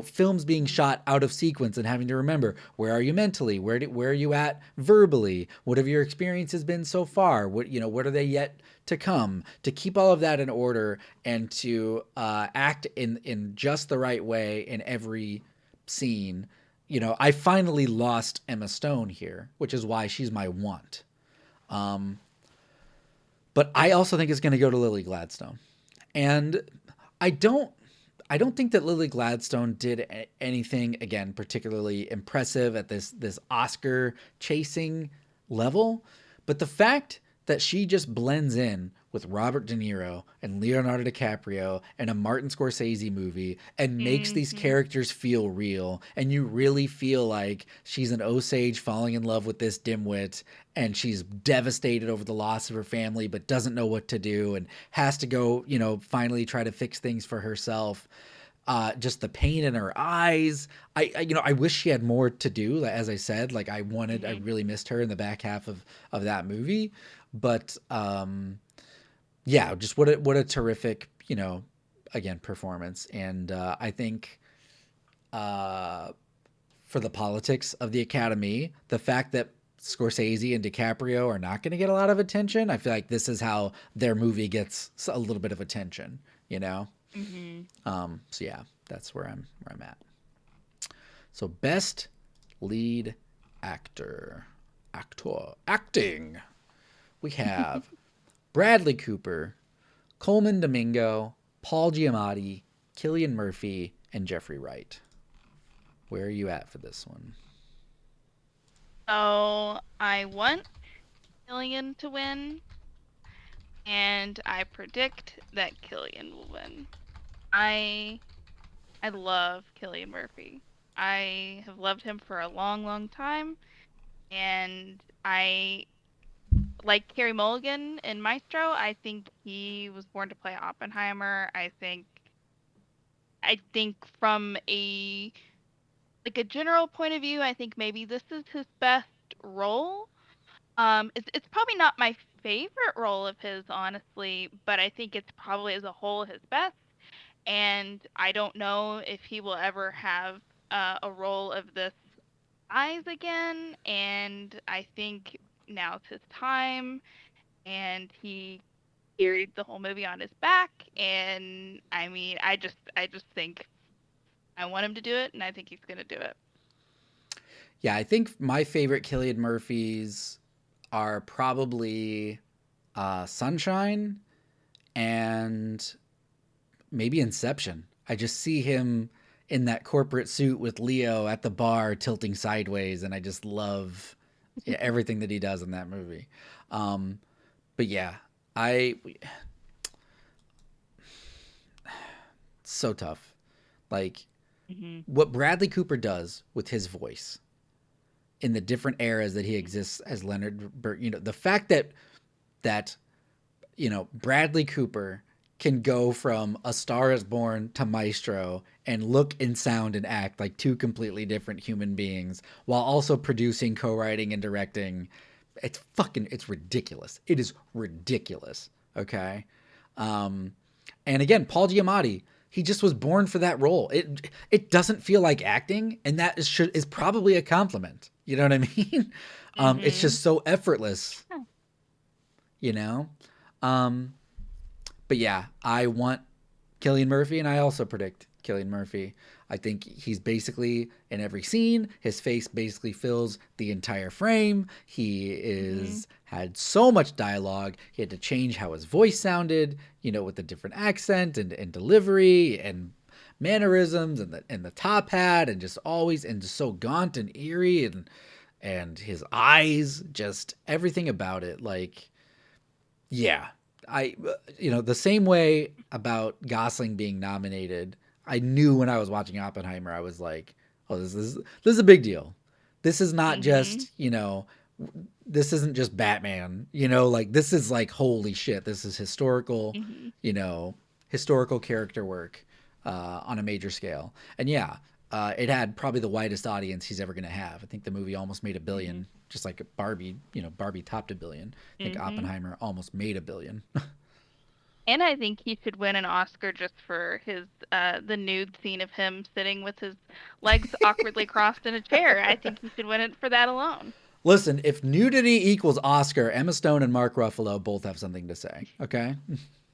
films being shot out of sequence and having to remember, where are you mentally, where are you at verbally, what have your experiences been so far, what are they yet to come, to keep all of that in order and to act in just the right way in every scene. I finally lost Emma Stone here, which is why she's my want. But I also think it's going to go to Lily Gladstone. And I don't I don't think that Lily Gladstone did anything, again, particularly impressive at this Oscar chasing level, but the fact that she just blends in with Robert De Niro and Leonardo DiCaprio and a Martin Scorsese movie and makes these Mm-hmm. characters feel real, and you really feel like she's an Osage falling in love with this dimwit, and she's devastated over the loss of her family but doesn't know what to do and has to go, finally try to fix things for herself. Just the pain in her eyes. I wish she had more to do. As I said, like I Mm-hmm. really missed her in the back half of that movie. But yeah, just what a terrific, again, performance. And I think for the politics of the Academy, the fact that Scorsese and DiCaprio are not going to get a lot of attention, I feel like this is how their movie gets a little bit of attention, you know? Mm-hmm. So yeah, that's where I'm at. So best lead acting. We have Bradley Cooper, Coleman Domingo, Paul Giamatti, Cillian Murphy, and Jeffrey Wright. Where are you at for this one? So I want Killian to win, and I predict that Killian will win. I I love Cillian Murphy. I have loved him for a long, long time, and I like Carey Mulligan in Maestro. I think he was born to play Oppenheimer. I think from a like a general point of view, I think maybe this is his best role. It's probably not my favorite role of his, honestly, but I think it's probably as a whole his best. And I don't know if he will ever have a role of this size again. And I think now's his time. And he carried the whole movie on his back. And I mean, I just think I want him to do it, and I think he's gonna do it. Yeah, I think my favorite Cillian Murphys are probably Sunshine and maybe Inception. I just see him in that corporate suit with Leo at the bar tilting sideways, and I just love, yeah, everything that he does in that movie. Um, but yeah, I so tough. Like Hmm. what Bradley Cooper does with his voice in the different eras that he exists as Leonard Burt, the fact that Bradley Cooper can go from A Star Is Born to Maestro and look and sound and act like two completely different human beings while also producing, co-writing, and directing. It's ridiculous. It is ridiculous. Okay. Um, and again, Paul Giamatti, he just was born for that role. It doesn't feel like acting, and that is probably a compliment. You know what I mean? It's Hmm. just so effortless, you know? Um, but yeah, I want Cillian Murphy, and I also predict Cillian Murphy. I think he's basically in every scene. His face basically fills the entire frame. He Hmm. is had so much dialogue. He had to change how his voice sounded, with the different accent and delivery and mannerisms and the top hat and just always and just so gaunt and eerie and his eyes, just everything about it. Like, yeah, the same way about Gosling being nominated, I knew when I was watching Oppenheimer, I was like, oh, this is a big deal. This is not Hmm. just, this isn't just Batman, like this is like, holy shit, this is Hmm. you know, historical character work on a major scale. And yeah, it had probably the widest audience he's ever going to have. I think the movie almost made a Hmm. billion, just like Barbie. Barbie topped a billion. I think Hmm. Oppenheimer almost made a billion. And I think he should win an Oscar just for his the nude scene of him sitting with his legs awkwardly crossed in a chair. I think he should win it for that alone. Listen, if nudity equals Oscar, Emma Stone and Mark Ruffalo both have something to say. Okay.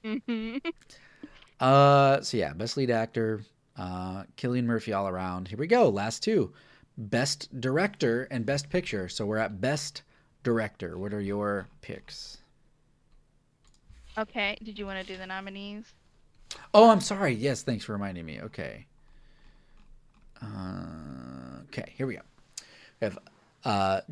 Hmm. So yeah, best lead actor, Cillian Murphy all around. Here we go. Last two, best director and best picture. So we're at best director. What are your picks? Okay, did you want to do the nominees? Oh, I'm sorry. Yes, thanks for reminding me. Okay. Okay, here we go. We have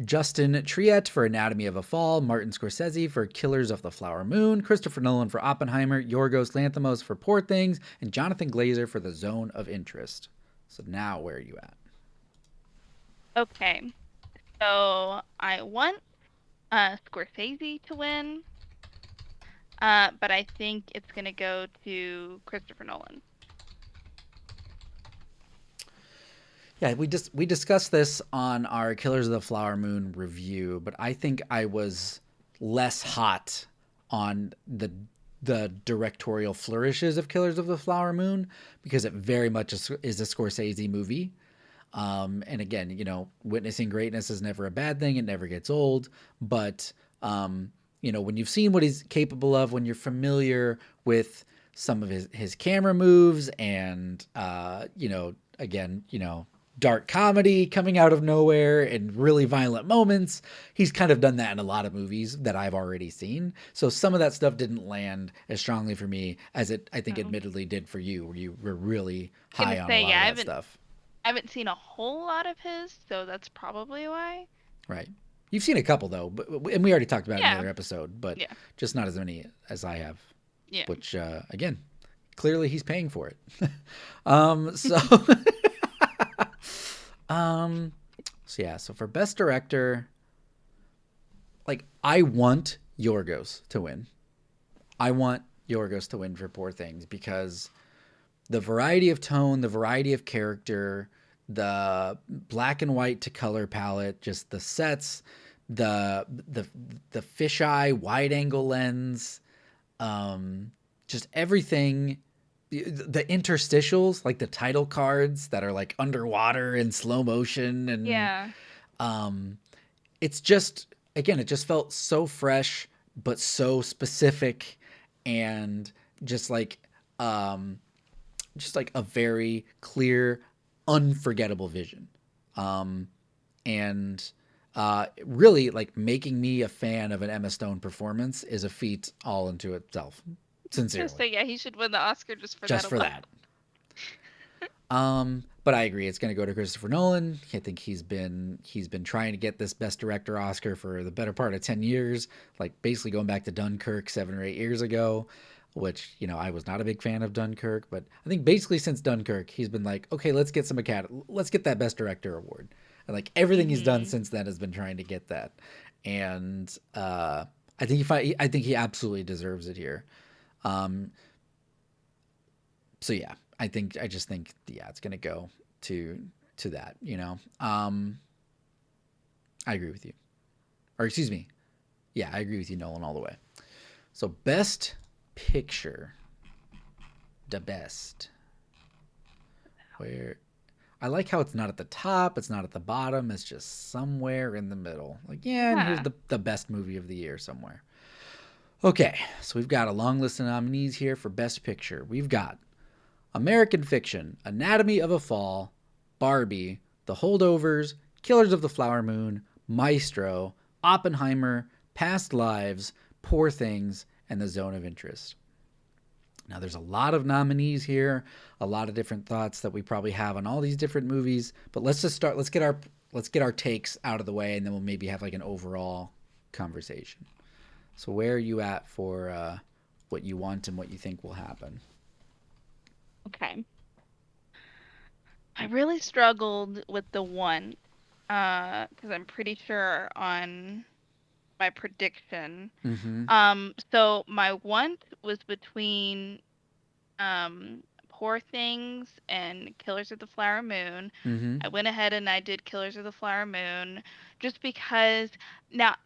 Justin Triet for Anatomy of a Fall, Martin Scorsese for Killers of the Flower Moon, Christopher Nolan for Oppenheimer, Yorgos Lanthimos for Poor Things, and Jonathan Glazer for The Zone of Interest. So now where are you at? Okay, so I want Scorsese to win, but I think it's gonna go to Christopher Nolan. Yeah, we discussed this on our Killers of the Flower Moon review, but I think I was less hot on the directorial flourishes of Killers of the Flower Moon because it very much is a Scorsese movie. And again, witnessing greatness is never a bad thing. It never gets old. But, when you've seen what he's capable of, when you're familiar with some of his camera moves and, again, dark comedy coming out of nowhere and really violent moments. He's kind of done that in a lot of movies that I've already seen. So some of that stuff didn't land as strongly for me as it, I think, Oh. admittedly did for you, where you were really Gonna high on a say, lot yeah, of that stuff. I haven't seen a whole lot of his, so that's probably why. Right. You've seen a couple though, and we already talked about it in the Yeah, other episode, but yeah, just not as many as I have. yeah. Which again, clearly he's paying for it. So, um, so yeah. So for best director, like I want Yorgos to win. I want Yorgos to win for Poor Things because the variety of tone, the variety of character, the black and white to color palette, just the sets, the the the fisheye wide angle lens, just everything. The interstitials, like the title cards that are like underwater in slow motion, and Yeah. um, it's just again, it just felt so fresh but so specific, and just like um, just like a very clear, unforgettable vision. Um, and really, like making me a fan of an Emma Stone performance is a feat all into itself. Just Sincerely, say, yeah, he should win the Oscar just for that just for alone. that. But I agree, it's going to go to Christopher Nolan. I think he's been trying to get this Best Director Oscar for the better part of 10 years, like basically going back to Dunkirk 7 or 8 years ago. Which I was not a big fan of Dunkirk, but I think basically since Dunkirk, he's been like, okay, let's get that Best Director award, and like everything he's done Hmm. since then has been trying to get that, and I think he absolutely deserves it here. Um, so yeah, I just think yeah, it's gonna go to that. I agree with you, or excuse me, yeah, I agree with you, Nolan, all the way. So best picture, the best. Where I like how it's not at the top, it's not at the bottom, it's just somewhere in the middle. Like, yeah, and here's Yeah. the best movie of the year somewhere. Okay, so we've got a long list of nominees here for Best Picture. We've got American Fiction, Anatomy of a Fall, Barbie, The Holdovers, Killers of the Flower Moon, Maestro, Oppenheimer, Past Lives, Poor Things, and The Zone of Interest. Now, there's a lot of nominees here, a lot of different thoughts that we probably have on all these different movies. But let's just start. Let's get our takes out of the way, and then we'll maybe have like an overall conversation. So, where are you at for what you want and what you think will happen? Okay. I really struggled with the one, because I'm pretty sure on my prediction. Mm-hmm. So my want was between Poor Things and Killers of the Flower Moon. Mm-hmm. I went ahead and I did Killers of the Flower Moon just because now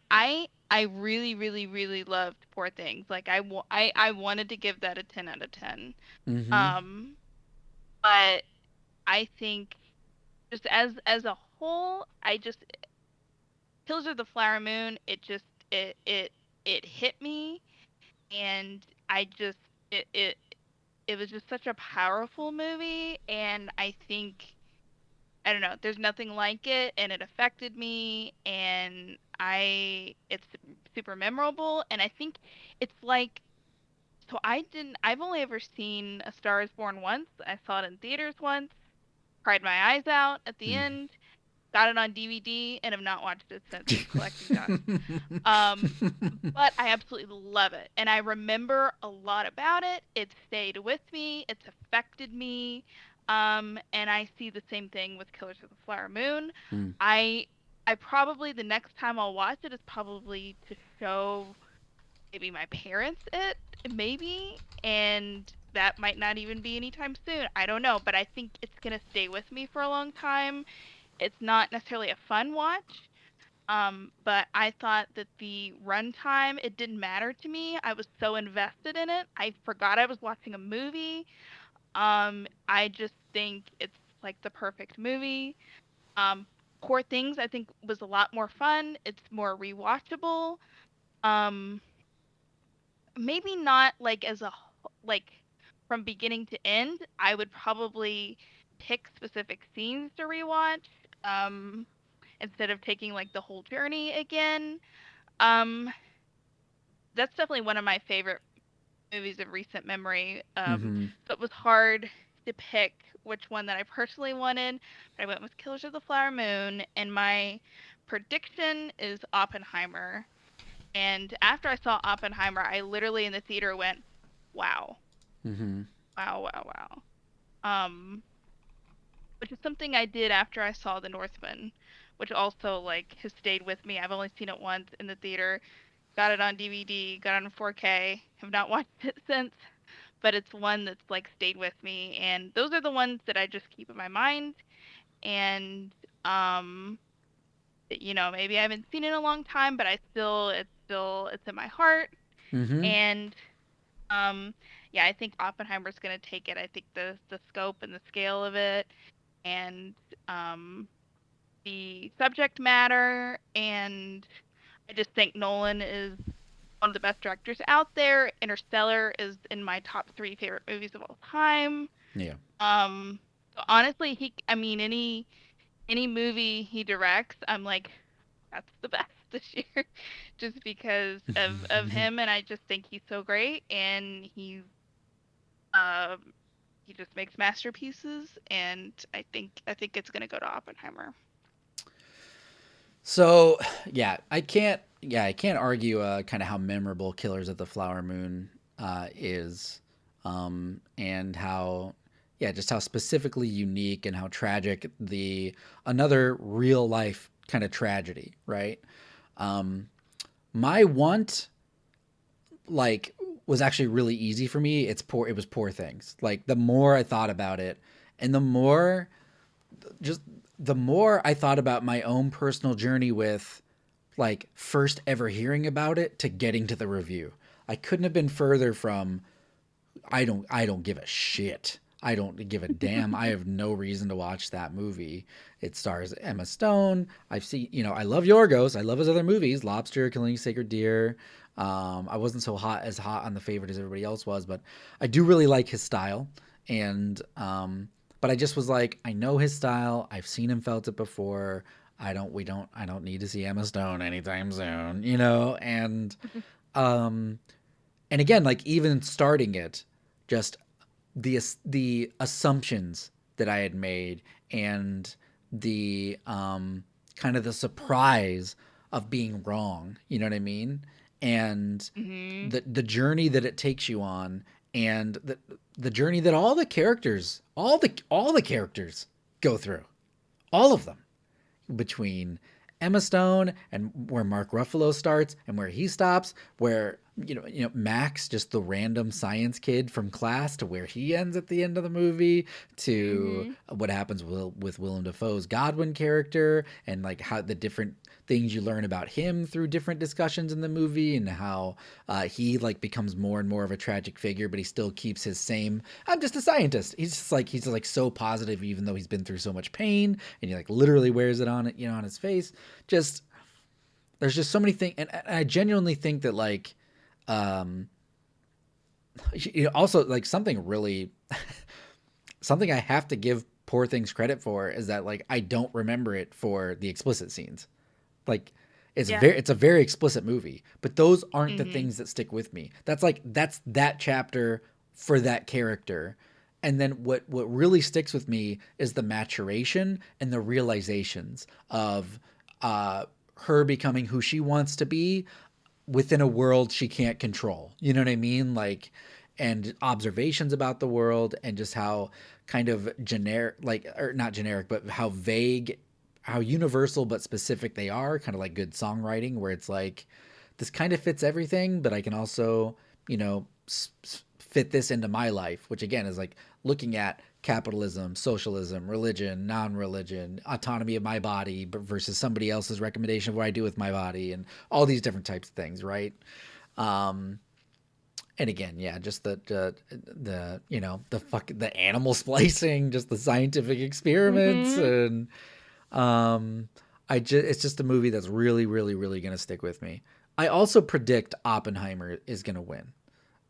I really, really, really loved Poor Things. Like I wanted to give that a 10 out of 10. Mm-hmm. Um, but I think just as a whole, I just Killers of the Flower Moon, it it it hit me, and I just it was just such a powerful movie, and I think I don't know, there's nothing like it, and it affected me, and I it's super memorable, and I think it's like so I've only ever seen A Star is Born once. I saw it in theaters once, cried my eyes out at the end, got it on DVD, and have not watched it since, collecting dust. Um, but I absolutely love it. And I remember a lot about it. It stayed with me, it's affected me. And I see the same thing with Killers of the Flower Moon. Mm. I I probably the next time I'll watch it is probably to show maybe my parents it, maybe, and that might not even be anytime soon. I don't know, but I think it's gonna stay with me for a long time. It's not necessarily a fun watch, but I thought that the runtime, it didn't matter to me. I was so invested in it. I forgot I was watching a movie. I just think it's like the perfect movie. Um, Poor Things, I think, was a lot more fun. It's more rewatchable. Um, Maybe not like like from beginning to end. I would probably pick specific scenes to rewatch, um, instead of taking like the whole journey again. Um, that's definitely one of my favorite movies of recent memory. Mm-hmm. So it was hard to pick which one that I personally wanted, but I went with Killers of the Flower Moon, and my prediction is Oppenheimer. And after I saw Oppenheimer, I literally in the theater went, "Wow, Mm-hmm. wow, wow, wow." Um, which is something I did after I saw The Northman, which also like has stayed with me. I've only seen it once in the theater, got it on DVD, got it on 4K, have not watched it since, but it's one that's like stayed with me, and those are the ones that I just keep in my mind. And um maybe I haven't seen it in a long time, but I still it's in my heart. Mm-hmm. And um yeah, I think Oppenheimer's going to take it. I think the scope and the scale of it, and um the subject matter, and I just think Nolan is one of the best directors out there. Interstellar is in my top 3 favorite movies of all time. Yeah. So honestly, I mean, any movie he directs, I'm like, that's the best this year, just because of him, and I just think he's so great, and um he just makes masterpieces, and I think it's gonna go to Oppenheimer. So I can't argue kind of how memorable Killers of the Flower Moon is, and how just how specifically unique and how tragic the another real life kind of tragedy, right? Um, my want like was actually really easy for me. It was Poor Things. Like the more I thought about it, and just the more I thought about my own personal journey with like first ever hearing about it to getting to the review. I couldn't have been further from I don't give a shit. I don't give a damn. I have no reason to watch that movie. It stars Emma Stone. I've seen, I love Yorgos. I love his other movies, Lobster, Killing Sacred Deer. I wasn't as hot on The Favorite as everybody else was, but I do really like his style. And but I just was like, I know his style. I've seen him, felt it before. I don't need to see Emma Stone anytime soon, um, and again, like even starting it, just the assumptions that I had made, and the kind of the surprise of being wrong, you know what I mean? And Hmm. the journey that it takes you on, and the journey that all the characters go through, all of them, between Emma Stone and where Mark Ruffalo starts and where he stops, where Max, just the random science kid from class, to where he ends at the end of the movie, to Mhm. what happens with Willem Dafoe's Godwin character, and like how the different things you learn about him through different discussions in the movie, and how he like becomes more and more of a tragic figure, but he still keeps his same I'm just a scientist. He's just like so positive, even though he's been through so much pain, and he like literally wears it on on his face. Just there's just so many things, and I genuinely think that like um also like something really something I have to give Poor Things credit for is that like I don't remember it for the explicit scenes. Like Yeah. it's a very explicit movie, but those aren't the Mhm. things that stick with me. That's that chapter for that character. And then what really sticks with me is the maturation and the realizations of her becoming who she wants to be within a world she can't control. You know what I mean? Like, and observations about the world, and just how kind of generic, like, or not generic, but how vague, how universal but specific they are. Kind of like good songwriting, where it's like, this kind of fits everything, but I can also, fit this into my life, which again is like looking at capitalism, socialism, religion, non-religion, autonomy of my body versus somebody else's recommendation of what I do with my body, and all these different types of things, right? Um, and again, yeah, just the animal splicing, just the scientific experiments, Mhm. and um, it's just a movie that's really, really, really gonna stick with me. I also predict Oppenheimer is gonna win.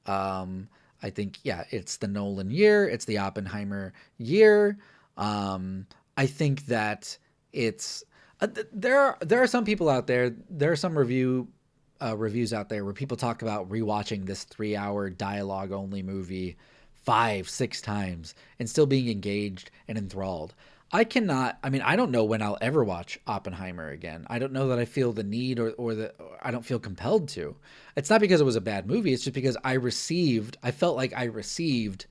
Um, I think, yeah, it's the Nolan year, it's the Oppenheimer year. Um, I think that it's there are some people out there. There are some reviews out there where people talk about rewatching this 3 hour dialogue only movie 5 6 times and still being engaged and enthralled. I cannot. I mean, I don't know when I'll ever watch Oppenheimer again. I don't know that I feel the need, or I don't feel compelled to. It's not because it was a bad movie. It's just because I felt like I received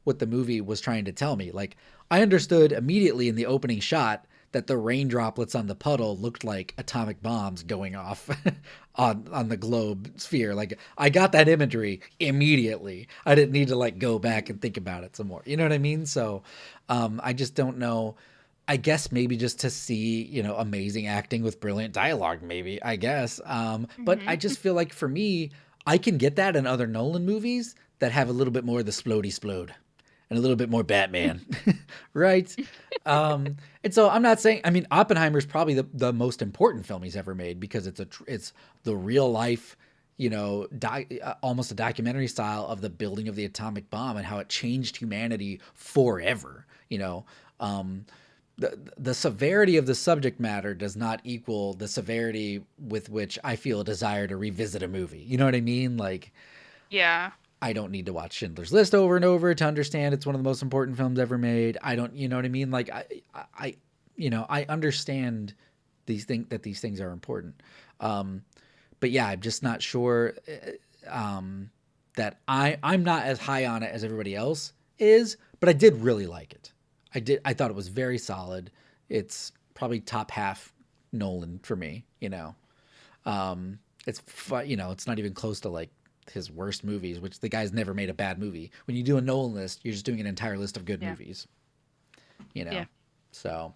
what the movie was trying to tell me. Like, I understood immediately in the opening shot that the rain droplets on the puddle looked like atomic bombs going off on the globe sphere. Like, I got that imagery immediately. I didn't need to like go back and think about it some more. You know what I mean? So I just don't know. I guess maybe just to see, amazing acting with brilliant dialogue, maybe, I guess. But I Mhm. just feel like for me, I can get that in other Nolan movies that have a little bit more of the splody splode and a little bit more Batman, right? And so I'm not saying. I mean, Oppenheimer is probably the most important film he's ever made, because it's the real life, almost a documentary style of the building of the atomic bomb and how it changed humanity forever. Um, the severity of the subject matter does not equal the severity with which I feel a desire to revisit a movie. You know what I mean? Like, Yeah. I don't need to watch Schindler's List over and over to understand it's one of the most important films ever made. I don't, you know what I mean? Like, I I understand these things are important. Um, but yeah, I'm just not sure that I'm not as high on it as everybody else is. But I did really like it. I thought it was very solid. It's probably top half Nolan for me. It's it's not even close to like his worst movies, which the guy's never made a bad movie. When you do a Nolan list, you're just doing an entire list of good Yeah. movies, you Yeah. know. So,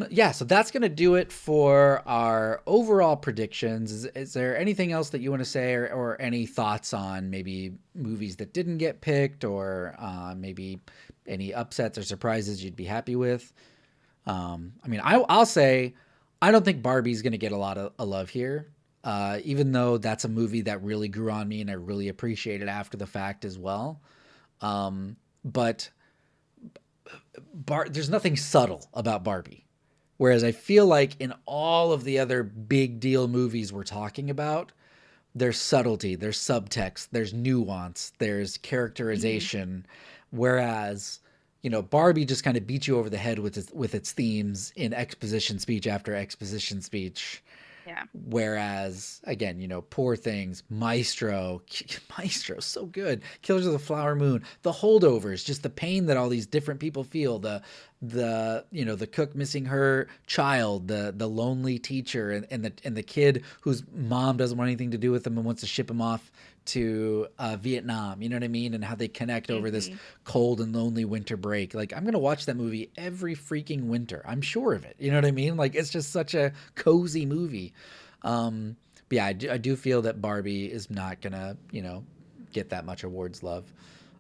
yeah, so that's gonna do it for our overall predictions. Is there anything else that you want to say, or any thoughts on maybe movies that didn't get picked, or maybe any upsets or surprises you'd be happy with? I mean, I'll say I don't think Barbie's going to get a lot of a love here, even though that's a movie that really grew on me and I really appreciated after the fact as well. But there's nothing subtle about Barbie. Whereas I feel like in all of the other big deal movies we're talking about, there's subtlety, there's subtext, there's nuance, there's Mhm. characterization. Whereas, Barbie just kind of beats you over the head with its themes in exposition speech after exposition speech. Yeah. Whereas, again, Poor Things, Maestro, Maestro's so good. Killers of the Flower Moon, The Holdovers, just the pain that all these different people feel. The cook missing her child, the lonely teacher, and the kid whose mom doesn't want anything to do with him and wants to ship him off to Vietnam. You know what I mean? And how they connect over this cold and lonely winter break. Like, I'm gonna watch that movie every freaking winter. I'm sure of it. You know what I mean? Like, it's just such a cozy movie. But yeah, I do feel that Barbie is not gonna, get that much awards love.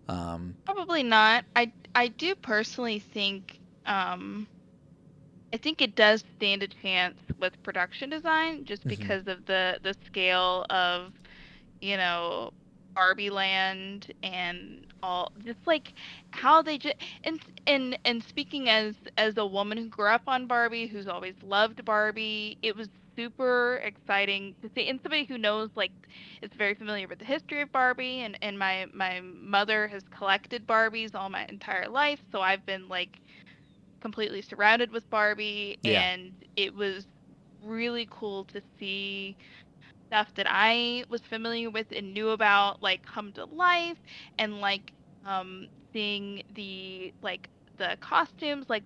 Probably not. I do personally think I think it does stand a chance with production design just Mhm. because of the scale of, you know, Barbie Land and all, just like how they just, and speaking as a woman who grew up on Barbie, who's always loved Barbie, it was super exciting to see, and somebody who knows, like, is very familiar with the history of Barbie, and my mother has collected Barbies all my entire life, so I've been like completely surrounded with Barbie, Yeah. and it was really cool to see stuff that I was familiar with and knew about like come to life, and like seeing the costumes, like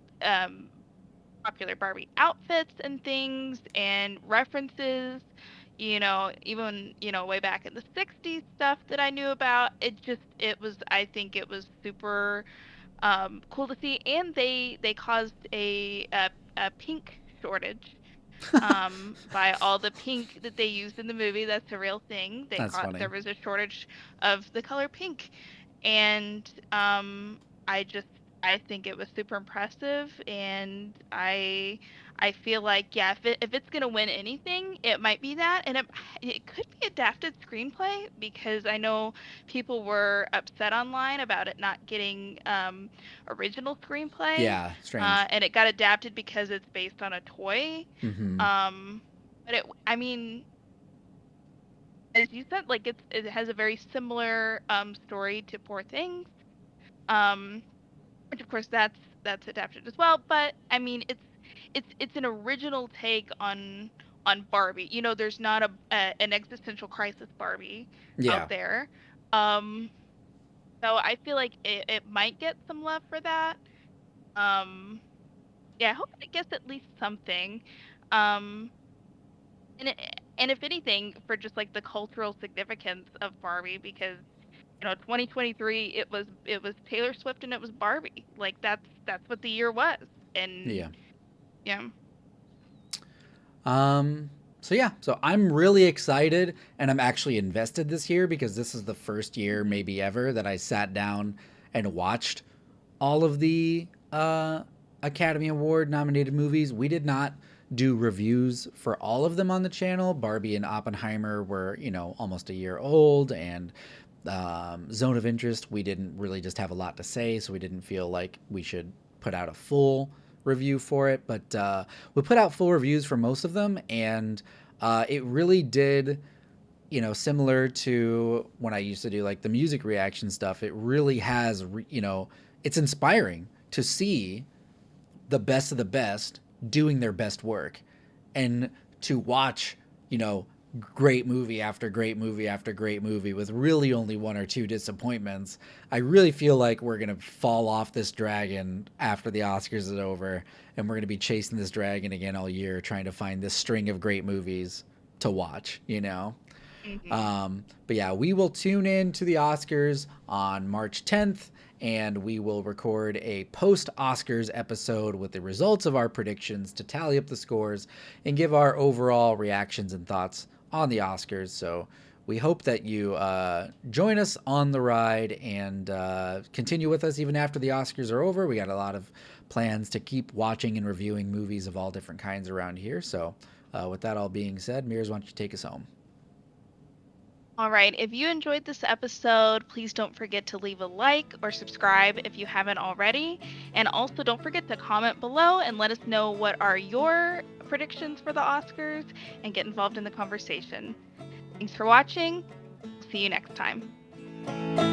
popular Barbie outfits and things and references, even way back in the 60s, stuff that I knew about. I think it was super cool to see, and they caused a pink shortage by all the pink that they used in the movie. That's a real thing. That's There funny. was a shortage of the color pink, and I just I think it was super impressive, and I feel like, yeah, if it's gonna win anything, it might be that, and it could be adapted screenplay, because I know people were upset online about it not getting original screenplay, Yeah, strange. and it got adapted because it's based on a toy. Mm-hmm. Um, but I mean, as you said, like it has a very similar story to Poor Things, um, which of course that's adapted as well. But I mean, it's an original take on Barbie. There's not an existential crisis Barbie out Yeah. there. Um, so I feel like it might get some love for that. Um, yeah, I hope it gets at least something. Um, and if anything, for just like the cultural significance of Barbie, because 2023, it was Taylor Swift and it was Barbie. Like that's what the year was, and Yeah. yeah. Um, so yeah, so I'm really excited and I'm actually invested this year because this is the first year Mhm. maybe ever that I sat down and watched all of the Academy Award nominated movies. We did not do reviews for all of them on the channel. Barbie and Oppenheimer were, almost a year old, and Zone of Interest, we didn't really just have a lot to say, so we didn't feel like we should put out a full review for it. But we put out full reviews for most of them, and it really did, similar to when I used to do like the music reaction stuff. It really has, it's inspiring to see the best of the best doing their best work, and to watch, you know, great movie after great movie after great movie with really only one or two disappointments. I really feel like we're going to fall off this dragon after the Oscars is over, and we're going to be chasing this dragon again all year trying to find this string of great movies to watch. Mhm. But yeah, we will tune in to the Oscars on March 10th, and we will record a post Oscars episode with the results of our predictions to tally up the scores and give our overall reactions and thoughts on the Oscars. So we hope that you join us on the ride and continue with us even after the Oscars are over. We got a lot of plans to keep watching and reviewing movies of all different kinds around here. So, with that all being said, Mears, why don't you take us home? All right. If you enjoyed this episode, please don't forget to leave a like or subscribe if you haven't already. And also don't forget to comment below and let us know what are your predictions for the Oscars, and get involved in the conversation. Thanks for watching. See you next time.